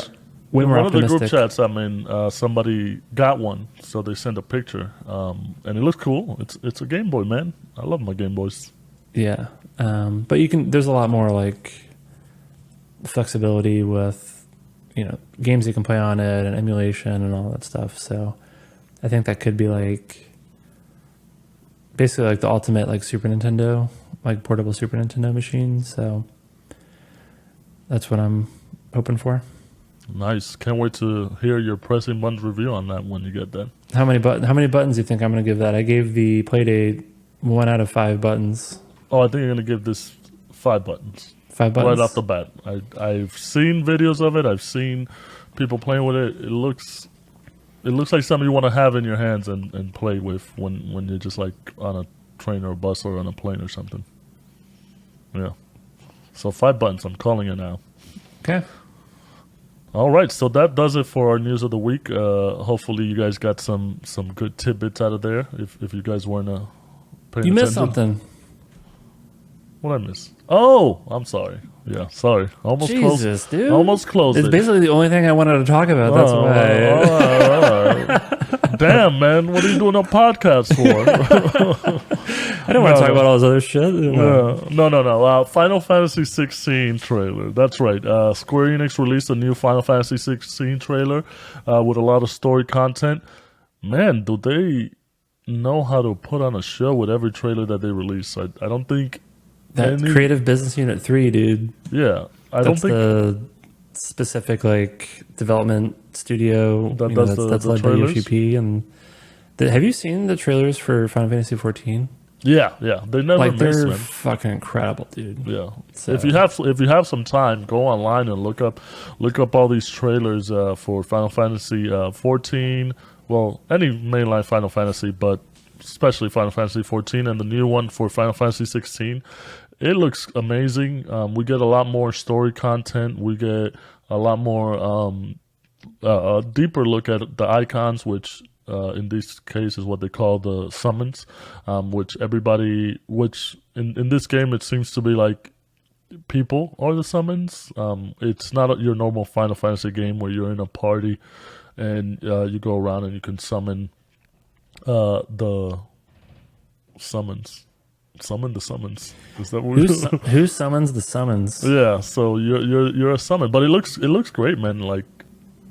optimistic. chats I'm in, somebody got one, so they sent a picture, and it looks cool. It's a Game Boy, man. I love my Game Boys. Yeah, but there's a lot more like flexibility with games you can play on it and emulation and all that stuff. So I think that could be like basically like the ultimate like Super Nintendo, like portable Super Nintendo machine. So that's what I'm hoping for. Nice. Can't wait to hear your pressing buttons review on that when you get that. How many buttons do you think I'm going to give that? I gave the Playdate 1 out of 5 buttons. Oh, I think you're gonna give this 5 buttons. 5 buttons Right off the bat. I've seen videos of it. I've seen people playing with it. It looks like something you want to have in your hands and play with when you're just like on a train or a bus or on a plane or something. Yeah. So 5 buttons. I'm calling it now. Okay. All right. So that does it for our news of the week. Hopefully you guys got some good tidbits out of there. If you guys weren't paying attention. You missed something. What I miss? Oh, I'm sorry. Yeah, sorry. Almost Jesus, closed. Dude. Almost closed. It's basically the only thing I wanted to talk about. That's why. All right. Damn, man. What are you doing a podcast for? I don't want to talk about all this other shit. No. Final Fantasy XVI trailer. That's right. Square Enix released a new Final Fantasy XVI trailer with a lot of story content. Man, do they know how to put on a show with every trailer that they release? I don't think... That Creative Business Unit 3, dude. Yeah. That's the specific like development studio that's led by UCP. And have you seen the trailers for Final Fantasy XIV? Yeah. They never miss, they're man. fucking incredible, dude. Yeah. So. If you have some time, go online and look up all these trailers for Final Fantasy XIV. Well, any mainline Final Fantasy, but especially Final Fantasy XIV and the new one for Final Fantasy XVI. It looks amazing. We get a lot more story content. We get a lot more a deeper look at the icons, which in this case is what they call the summons, which in this game it seems to be like people are the summons. It's not your normal Final Fantasy game where you're in a party and you go around and you can summon the summons. Summon the summons. Is that what who summons the summons? Yeah, so you're a summon, but it looks great, man. Like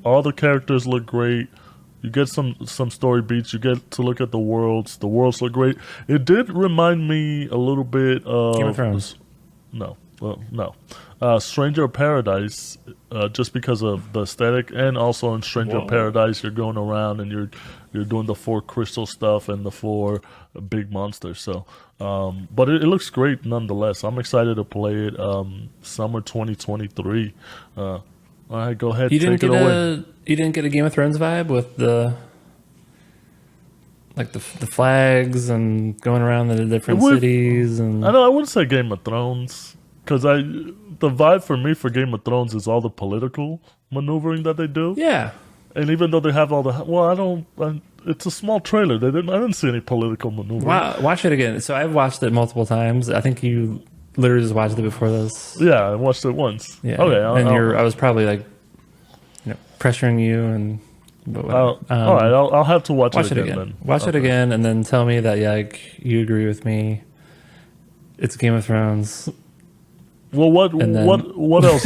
all the characters look great. You get some story beats. You get to look at the worlds. The worlds look great. It did remind me a little bit of Game of Thrones. No, well, no. Stranger of Paradise, just because of the aesthetic, and also in Stranger of Paradise, you're going around and you're doing the 4 crystal stuff and the 4 big monsters. So, but it looks great nonetheless. I'm excited to play it. Summer 2023. All right, go ahead. You didn't take it away. You didn't get a Game of Thrones vibe with the flags and going around the different cities and. I know I wouldn't say Game of Thrones because the vibe for me for Game of Thrones is all the political maneuvering that they do. Yeah. And even though they have all the it's a small trailer. I didn't see any political maneuvering. Wow, watch it again. So I've watched it multiple times. I think you literally just watched it before this. Yeah, I watched it once. Yeah. Okay. I was probably like, pressuring you and. All right, I'll have to watch it again. Then. Watch it again, and then tell me that you agree with me. It's Game of Thrones. Well, what else?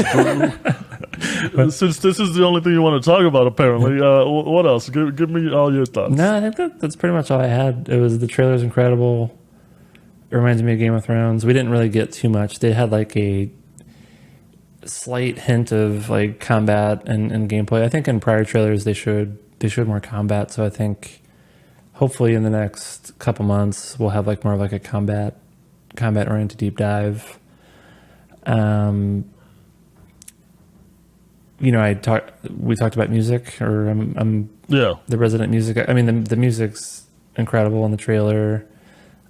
Since this is the only thing you want to talk about, apparently, what else? Give me all your thoughts. No, I think that's pretty much all I had. It was the trailer's incredible. It reminds me of Game of Thrones. We didn't really get too much. They had like a slight hint of like combat and gameplay. I think in prior trailers they showed more combat. So I think hopefully in the next couple months we'll have like more of like a combat oriented deep dive. We talked about music, or the resident music. I mean, the music's incredible in the trailer.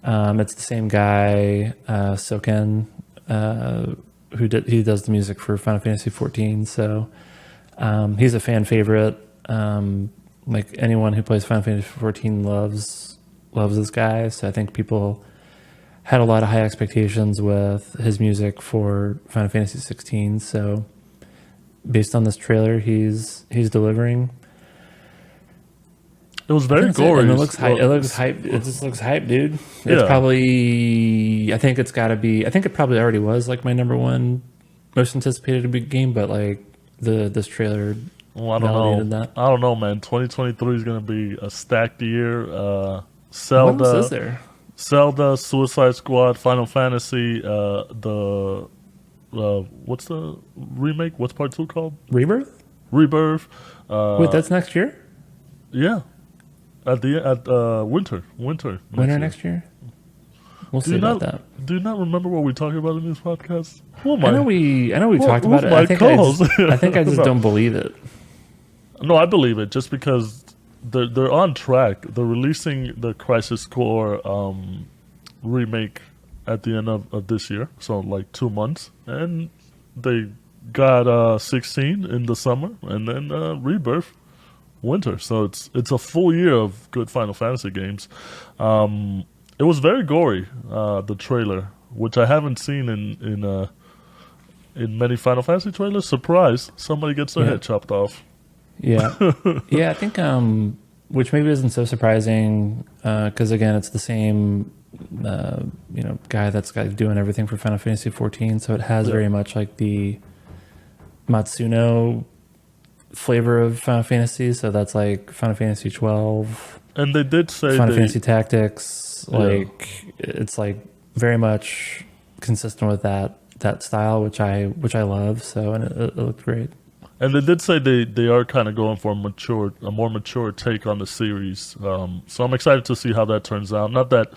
It's the same guy, Soken, he does the music for Final Fantasy XIV. So, he's a fan favorite. Like anyone who plays Final Fantasy XIV loves this guy. So I think people had a lot of high expectations with his music for Final Fantasy XVI. So based on this trailer, he's delivering. It was very gory. And it looks hype. It looks hype. It just looks hype, dude. It's probably. I think it probably already was like my number one most anticipated big game, but like this trailer. Well, I don't know. I don't know, man. 2023 is going to be a stacked year. Zelda. What else is there? Zelda, Suicide Squad, Final Fantasy. What's the remake? What's part 2 called? Rebirth. Wait, that's next year? Yeah. At winter next year. We'll see about that. Do you not remember what we talked about in this podcast? I know we talked about it. I think I just don't believe it. No, I believe it just because they're on track. They're releasing the Crisis Core remake at the end of this year, so like 2 months, and they got 16 in the summer, and then Rebirth winter. So it's a full year of good Final Fantasy games. It was very gory, the trailer, which I haven't seen in many Final Fantasy trailers. Surprise! Somebody gets their head chopped off. Yeah, yeah. I think which maybe isn't so surprising because again, it's the same guy that's doing everything for Final Fantasy XIV. So it has very much like the Matsuno flavor of Final Fantasy. So that's like Final Fantasy 12. And they did say Final Fantasy Tactics. Like it's like very much consistent with that style, which I love. So and it looked great. And they did say they are kind of going for a more mature take on the series. So I'm excited to see how that turns out. Not that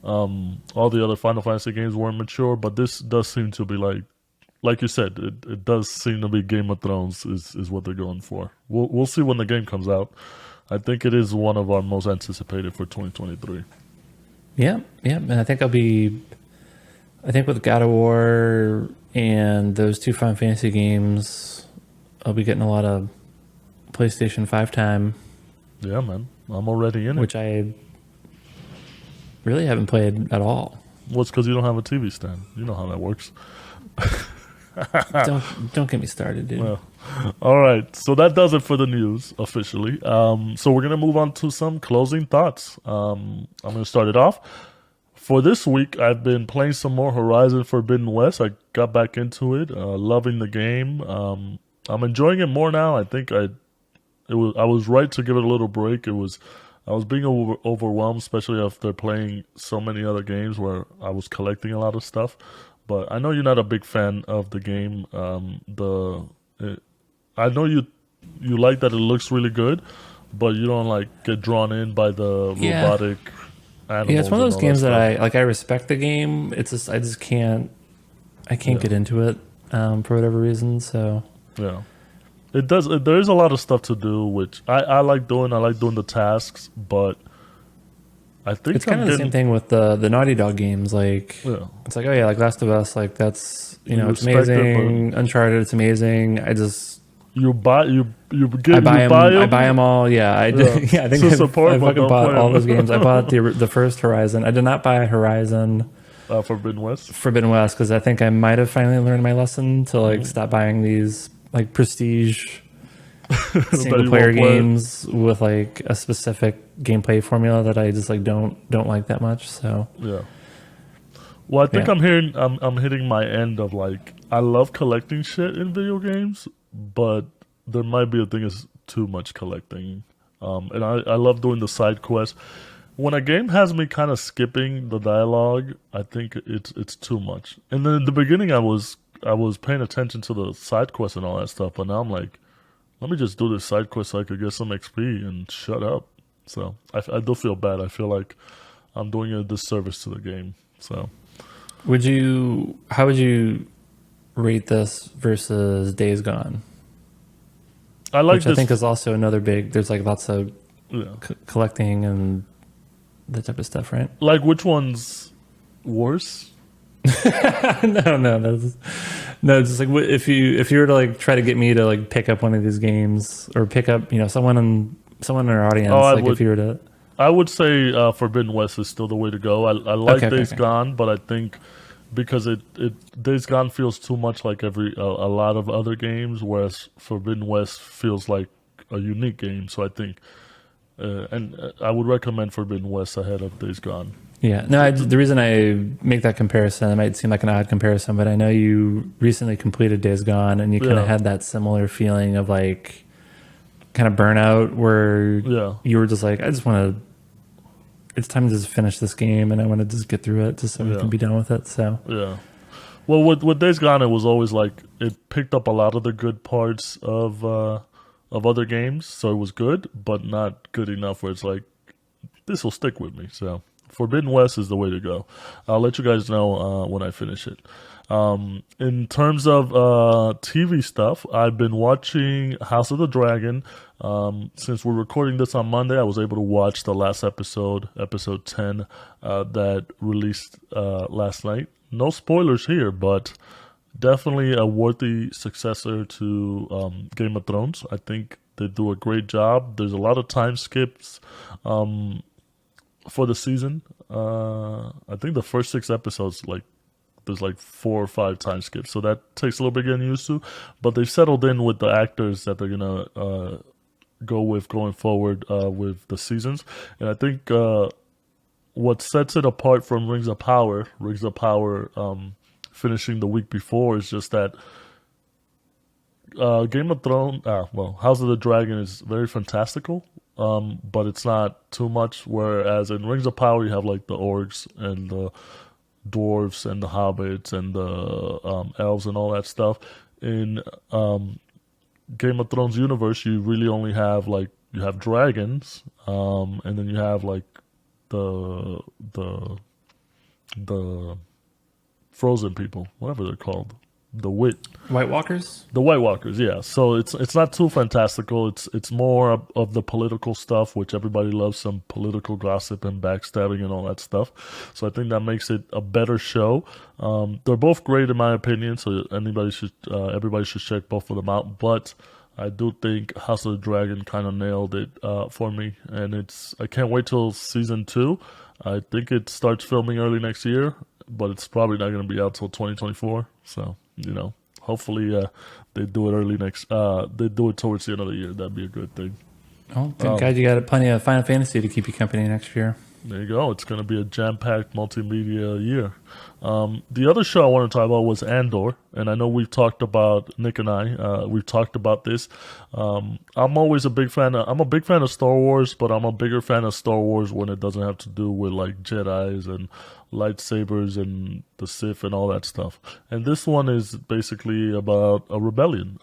all the other Final Fantasy games weren't mature, but this does seem to be like you said, it does seem to be Game of Thrones is what they're going for. We'll see when the game comes out. I think it is one of our most anticipated for 2023. Yeah, and I think I'll be I think with God of War and those two Final Fantasy games, I'll be getting a lot of PlayStation 5 time, Yeah, man. I'm already in it. which I really haven't played at all. Well, it's because you don't have a TV stand. You know how that works. Don't get me started, dude. Well, all right. So that does it for the news officially. So we're gonna move on to some closing thoughts. I'm gonna start it off. For this week, I've been playing some more Horizon Forbidden West. I got back into it, loving the game. I'm enjoying it more now. I think I was right to give it a little break. I was being overwhelmed, especially after playing so many other games where I was collecting a lot of stuff. But I know you're not a big fan of the game. I know you like that it looks really good, but you don't like get drawn in by the robotic animals. Yeah, it's one of those and all games that stuff. I like. I respect the game. It's just I just can't. I can't get into it for whatever reason. So Yeah. It does. There is a lot of stuff to do, which I like doing. I like doing the tasks, but I think it's kind of the same thing with the Naughty Dog games. Like it's like, oh yeah, like Last of Us. Like that's You it's respect it, amazing. Uncharted, it's amazing. I just you buy I buy them. buy I buy them all. Yeah, I did. Yeah, I think To support, I but fucking don't bought play all 'em. those games. I bought the first Horizon. I did not buy Horizon Forbidden West. Forbidden West because I think I might have finally learned my lesson to like stop buying these like prestige single player won't play. games with like a specific gameplay formula that I just like don't like that much. So Yeah. Well, I think Yeah. I'm hitting my end of like I love collecting shit in video games, but there might be a thing is too much collecting. And I love doing the side quests. When a game has me kind of skipping the dialogue, I think it's too much. And then in the beginning, I was paying attention to the side quests and all that stuff, but now I'm like, let me just do this side quest so I could get some XP and shut up. So I do feel bad. I feel like I'm doing a disservice to the game. So how would you rate this versus Days Gone? I like Which this. I think is also another big. There's like lots of Yeah. collecting and that type of stuff, right? Like which one's worse? No, no. Just like if you were to like try to get me to like pick up one of these games or pick up someone in our audience, if you were to. I would say Forbidden West is still the way to go. I like Days Gone, but I think because it Days Gone feels too much like a lot of other games, whereas Forbidden West feels like a unique game. So I think, and I would recommend Forbidden West ahead of Days Gone. Yeah, no. The reason I make that comparison, it might seem like an odd comparison, but I know you recently completed Days Gone, and you kind of had that similar feeling of like kind of burnout, where you were just like, I just want to. It's time to just finish this game, and I want to just get through it, just so we can be done with it. So yeah. Well, with Days Gone, it was always like it picked up a lot of the good parts of other games, so it was good, but not good enough where it's like this will stick with me. So Forbidden West is the way to go. I'll let you guys know when I finish it. In terms of TV stuff, I've been watching House of the Dragon. Since we're recording this on Monday, I was able to watch the last episode 10, that released last night. No spoilers here, but definitely a worthy successor to Game of Thrones. I think they do a great job. There's a lot of time skips for the season. I think the first 6 episodes, there's 4 or 5 time skips, so that takes a little bit getting used to. But they've settled in with the actors that they're gonna go with going forward with the seasons, and I think what sets it apart from Rings of Power, finishing the week before, is just that Game of Thrones, House of the Dragon is very fantastical, but it's not too much. Whereas in Rings of Power, you have like the orcs and the dwarves and the hobbits and the elves and all that stuff. In Game of Thrones universe, you really only have you have dragons, and then you have the frozen people, whatever they're called, the wit. White Walkers. The White Walkers, yeah. So it's not too fantastical. It's more of the political stuff, which everybody loves, some political gossip and backstabbing and all that stuff. So I think that makes it a better show. They're both great in my opinion. So everybody should check both of them out. But I do think House of the Dragon kind of nailed it for me, and I can't wait till season 2. I think it starts filming early next year, but it's probably not going to be out till 2024. So hopefully they do it they do it towards the end of the year. That'd be a good thing. Oh, thank God you got plenty of Final Fantasy to keep you company next year. There you go. It's going to be a jam-packed multimedia year. The other show I want to talk about was Andor, and I know we've talked about, Nick and I, we've talked about this. I'm always a big fan of Star Wars, but I'm a bigger fan of Star Wars when it doesn't have to do with like Jedis and lightsabers and the Sith and all that stuff. And this one is basically about a rebellion.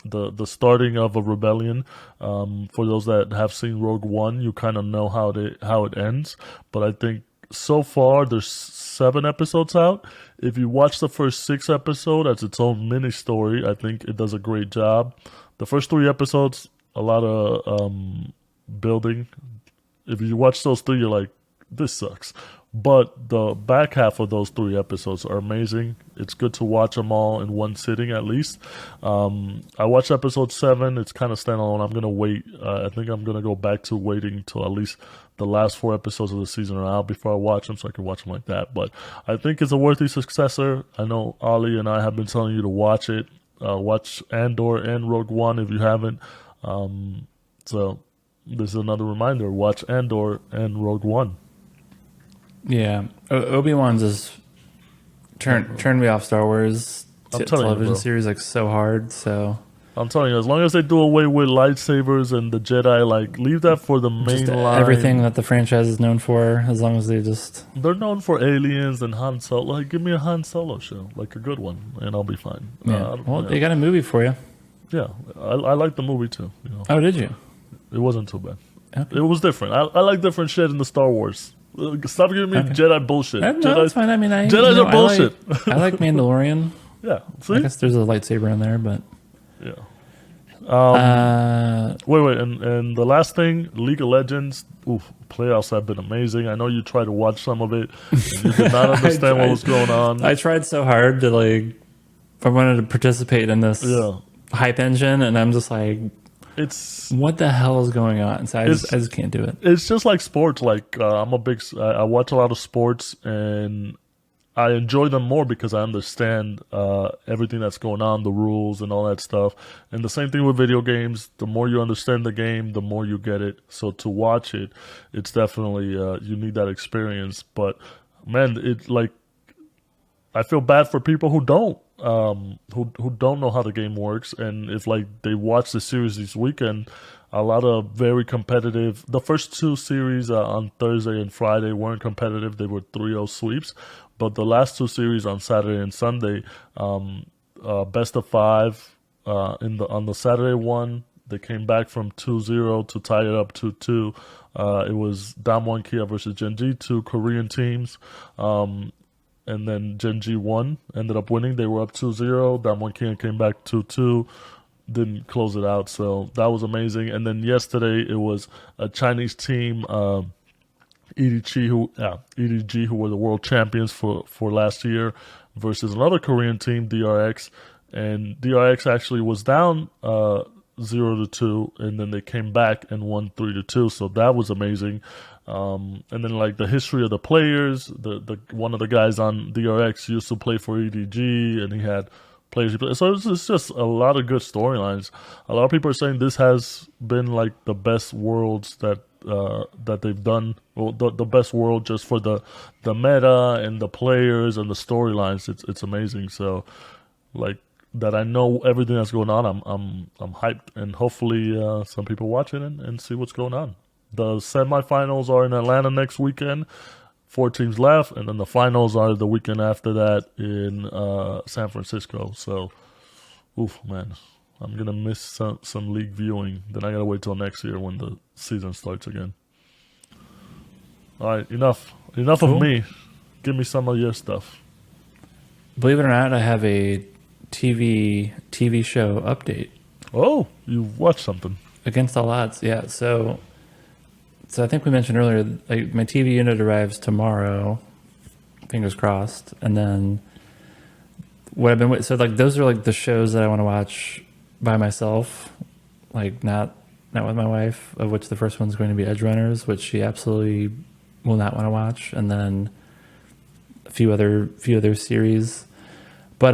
The starting of a rebellion. For those that have seen Rogue One, you kind of know how it ends. But I think so far there's 7 episodes out. If you watch the first 6 episodes as its own mini story, I think it does a great job. The first 3 episodes, a lot of building. If you watch those 3, you're like, this sucks. But the back half of those 3 episodes are amazing. It's good to watch them all in one sitting at least. I watched episode 7. It's kind of standalone. I'm going to wait. I think I'm going to go back to waiting till at least the last 4 episodes of the season are out before I watch them, so I can watch them like that. But I think it's a worthy successor. I know Ali and I have been telling you to watch it. Watch Andor and Rogue One if you haven't. So this is another reminder. Watch Andor and Rogue One. Yeah, Obi-Wan's just turned me off Star Wars television series like so hard. So I'm telling you, as long as they do away with lightsabers and the Jedi, like leave that for the main line. Everything that the franchise is known for, as long as they're known for aliens and Han Solo. Like, give me a Han Solo show, like a good one, and I'll be fine. Yeah. They got a movie for you. Yeah, I like the movie too. Oh, did you? It wasn't too bad. Okay. It was different. I like different shit in the Star Wars. Stop giving me Jedi bullshit. No, that's fine. I mean, Jedis are bullshit. I like Mandalorian. Yeah, see? I guess there's a lightsaber in there, but yeah. Wait, and the last thing, League of Legends. Playoffs have been amazing. I know you tried to watch some of it, and you did not understand what was going on. I tried so hard to if I wanted to participate in this hype engine, and I'm just like, what the hell is going on? So I just can't do it. It's just like sports. Like I watch a lot of sports, and I enjoy them more because I understand everything that's going on, the rules and all that stuff. And the same thing with video games. The more you understand the game, the more you get it. So to watch it, it's definitely you need that experience. But man, I feel bad for people who don't. Who don't know how the game works, and if they watch the series this weekend, a lot of very competitive. The first 2 series on Thursday and Friday weren't competitive; they were 3-0 sweeps. But the last 2 series on Saturday and Sunday, best of 5 on the Saturday one, they came back from 2-0 to tie it up 2-2. It was Damwon Kia versus Genji, 2 Korean teams. And then Genji won, ended up winning. They were up 2-0. Damwon Kia came back 2-2, didn't close it out. So that was amazing. And then yesterday it was a Chinese team, EDG, who were the world champions for last year, versus another Korean team, DRX. And DRX actually was down 0-2, and then they came back and won 3-2. So that was amazing. And then the history of the players, the one of the guys on DRX used to play for EDG, and he had players he played. So it's just a lot of good storylines. A lot of people are saying this has been the best worlds that they've done. Well, the best world just for the meta and the players and the storylines. It's amazing. So that I know everything that's going on. I'm hyped, and hopefully some people watch it and see what's going on. The semifinals are in Atlanta next weekend. 4 teams left, and then the finals are the weekend after that in San Francisco. So, man, I'm gonna miss some league viewing. Then I gotta wait till next year when the season starts again. All right, enough Cool. of me. Give me some of your stuff. Believe it or not, I have a TV show update. Oh, you watched something. Against all odds, yeah. So I think we mentioned earlier, like my TV unit arrives tomorrow, fingers crossed, and then what I've been so like those are like the shows that I want to watch by myself, like not with my wife. Of which the first one's going to be Edge Runners, which she absolutely will not want to watch, and then a few other series. But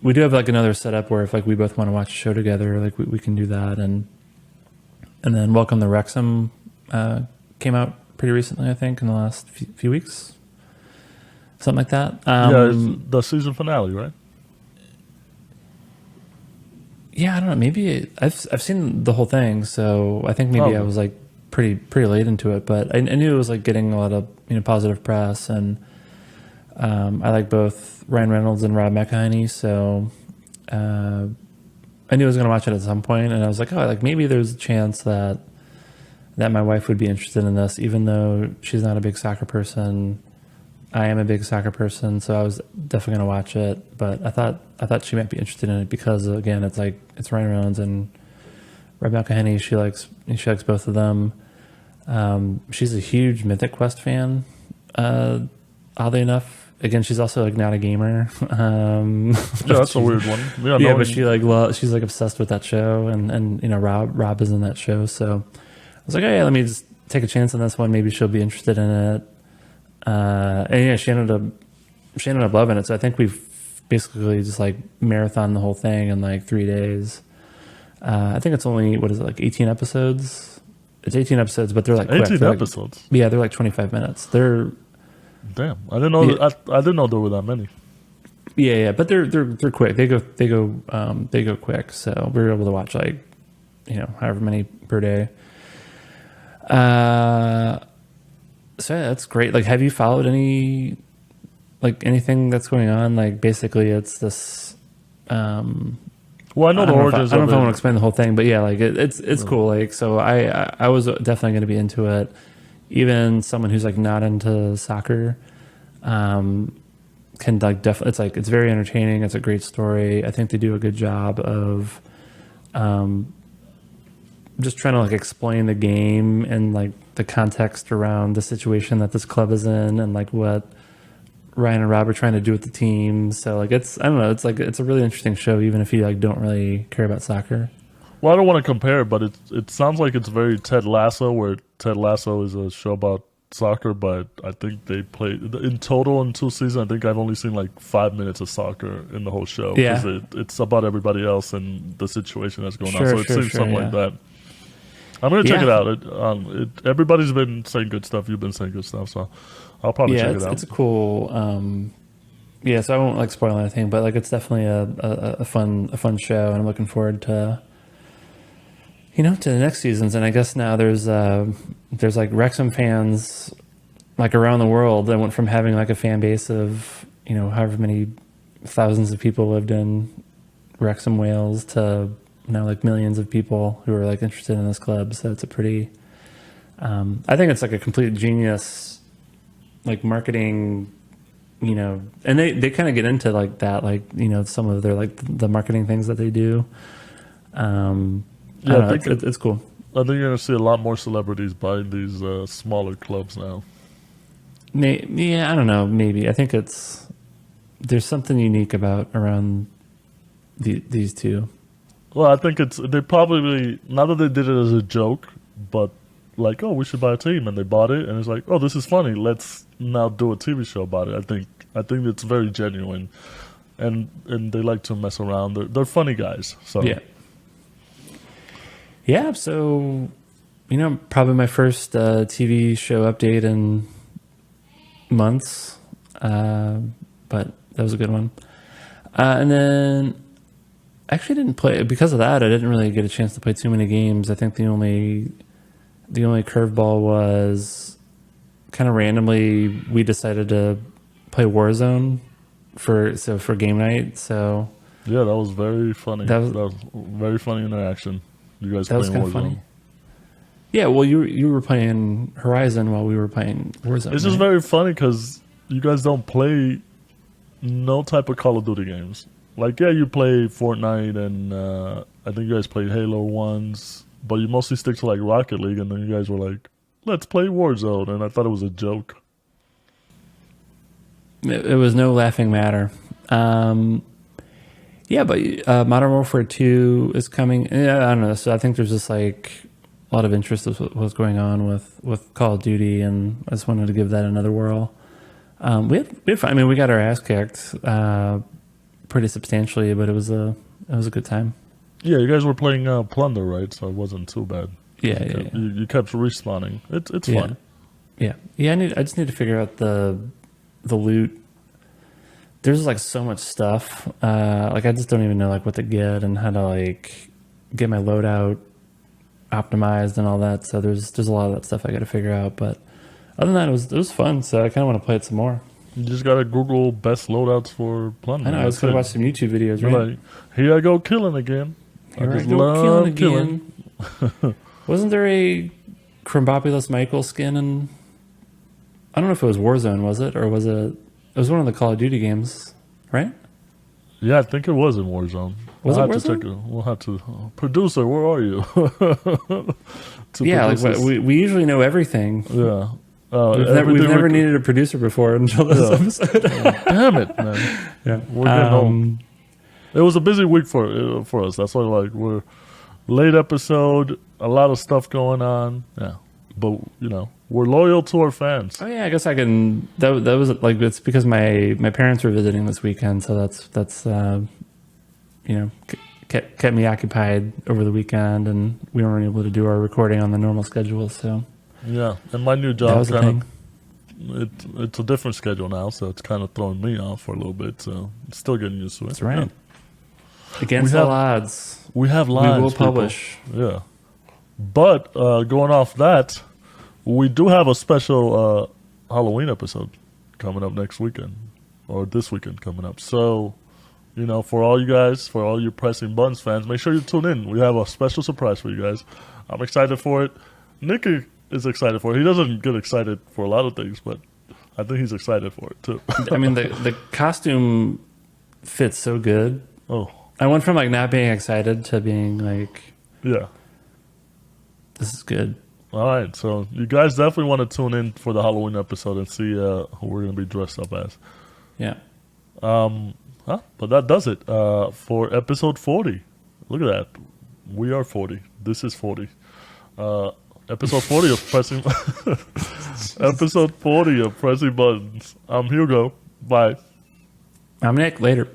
we do have like another setup where if like we both want to watch a show together, like we can do that, and then Welcome to Wrexham came out pretty recently, I think, in the last few weeks, something like that. Yeah, it's the season finale, right? Yeah, I don't know. Maybe I've seen the whole thing, so I think maybe I was like pretty late into it, but I knew it was like getting a lot of positive press, and I like both Ryan Reynolds and Rob McElhenney, so I knew I was going to watch it at some point, and I was like, oh, like maybe there's a chance that my wife would be interested in this, even though she's not a big soccer person. I am a big soccer person, so I was definitely going to watch it. But I thought she might be interested in it because, again, it's like it's Ryan Reynolds and Rob McElhenney. She likes both of them. She's a huge Mythic Quest fan. Oddly enough, again, she's also like not a gamer. Yeah, that's a weird one. Yeah, but she's like obsessed with that show, and Rob is in that show. So I was like, oh yeah, let me just take a chance on this one. Maybe she'll be interested in it. And yeah, she ended up loving it. So I think we've basically just like marathon the whole thing in like 3 days. I think it's only, what is it, like 18 episodes? It's 18 episodes, but they're like 18 quick. episodes. Yeah, they're like 25 minutes. They're damn. I didn't know. I didn't know there were that many. Yeah, but they're quick. They go quick. So we were able to watch like however many per day. So yeah, that's great. Like, have you followed anything that's going on? Like, basically, it's this. Well, I know the origins. I don't know if I want to explain the whole thing, but yeah, like it's cool. Like, so I was definitely going to be into it. Even someone who's like not into soccer, can like definitely. It's very entertaining. It's a great story. I think they do a good job of, just trying to like explain the game and like the context around the situation that this club is in, and like what Ryan and Rob are trying to do with the team. So like I don't know, it's a really interesting show, even if you like don't really care about soccer. Well, I don't want to compare, but it sounds like it's very Ted Lasso, where Ted Lasso is a show about soccer, but I think they play in total in 2 seasons. I think I've only seen like 5 minutes of soccer in the whole show. Yeah, it's about everybody else and the situation that's going on. So it seems something like that. I'm gonna check it out. Everybody's been saying good stuff. You've been saying good stuff, so I'll probably check it out. It's a cool. So I won't like spoil anything, but like it's definitely a fun show, and I'm looking forward to to the next seasons. And I guess now there's like Wrexham fans like around the world that went from having like a fan base of however many thousands of people lived in Wrexham, Wales, to now like millions of people who are like interested in this club. So it's a pretty I think it's like a complete genius like marketing, and they kind of get into like that, like some of their like the marketing things that they do. I think it's cool. I think you're gonna see a lot more celebrities buying these smaller clubs now. Yeah, I don't know, maybe. I think there's something unique around these two. Well, I think they probably, not that they did it as a joke, but like, oh, we should buy a team, and they bought it, and it's like, oh, this is funny. Let's now do a TV show about it. I think it's very genuine, and they like to mess around. They're funny guys. So yeah. So probably my first TV show update in months, but that was a good one. And then. Actually didn't play because of that. I didn't really get a chance to play too many games. I think the only curveball was kind of randomly we decided to play Warzone for game night. So yeah, that was very funny. That was very funny interaction. You guys playing Warzone. Funny. Yeah, well, you were playing Horizon while we were playing Warzone. It's just very funny because you guys don't play no type of Call of Duty games. Like, yeah, you play Fortnite and I think you guys played Halo once, but you mostly stick to like Rocket League, and then you guys were like, let's play Warzone, and I thought it was a joke. It was no laughing matter. Yeah, but Modern Warfare 2 is coming. Yeah, I don't know. So I think there's just like a lot of interest in what's going on with Call of Duty, and I just wanted to give that another whirl. We had fun. I mean, we got our ass kicked pretty substantially, but it was a good time. Yeah, you guys were playing Plunder, right? So it wasn't too bad. Yeah, You kept respawning. It's yeah. fun. Yeah. I just need to figure out the loot. There's like so much stuff. Like I just don't even know like what to get and how to like get my loadout optimized and all that. So there's a lot of that stuff I got to figure out. But other than that, it was fun. So I kind of want to play it some more. You just gotta Google best loadouts for Plunder. I know. I was gonna watch some YouTube videos. Right? Like, here I go killing again. Here I go killing again. Wasn't there a Crumbopulous Michael skin in? I don't know if it was Warzone, was it, or was it? It was one of the Call of Duty games, right? Yeah, I think it was in Warzone. Was it We'll have Warzone? to check it. We'll have to. Producer, where are you? Yeah, like we usually know everything. Yeah. We've never needed a producer before until this episode. Damn it, man. Yeah, We're getting old. It was a busy week for us. That's why, like, we're late episode, a lot of stuff going on. Yeah, but we're loyal to our fans. Oh yeah, I guess I can. That was like it's because my parents were visiting this weekend, so that's kept me occupied over the weekend, and we weren't able to do our recording on the normal schedule. So yeah, and my new that job was a thing. it's a different schedule now, so it's kind of throwing me off for a little bit. So I'm still getting used to it. That's right. Yeah. Against all odds, we have lives. We will people. publish. Yeah, but going off that, we do have a special Halloween episode coming up next weekend, or this weekend coming up. So, for all you guys, for all you Pressing Buttons fans, make sure you tune in. We have a special surprise for you guys. I'm excited for it. Nick is excited for it. He doesn't get excited for a lot of things, but I think he's excited for it too. I mean, the costume fits so good. Oh, I went from like not being excited to being like, yeah. this is good. All right, so you guys definitely want to tune in for the Halloween episode and see who we're going to be dressed up as. Yeah. But that does it for episode 40. Look at that. We are 40. This is 40. Episode 40 of Pressing Episode 40 of Pressing Buttons. I'm Hugo. Bye. I'm Nick. Later.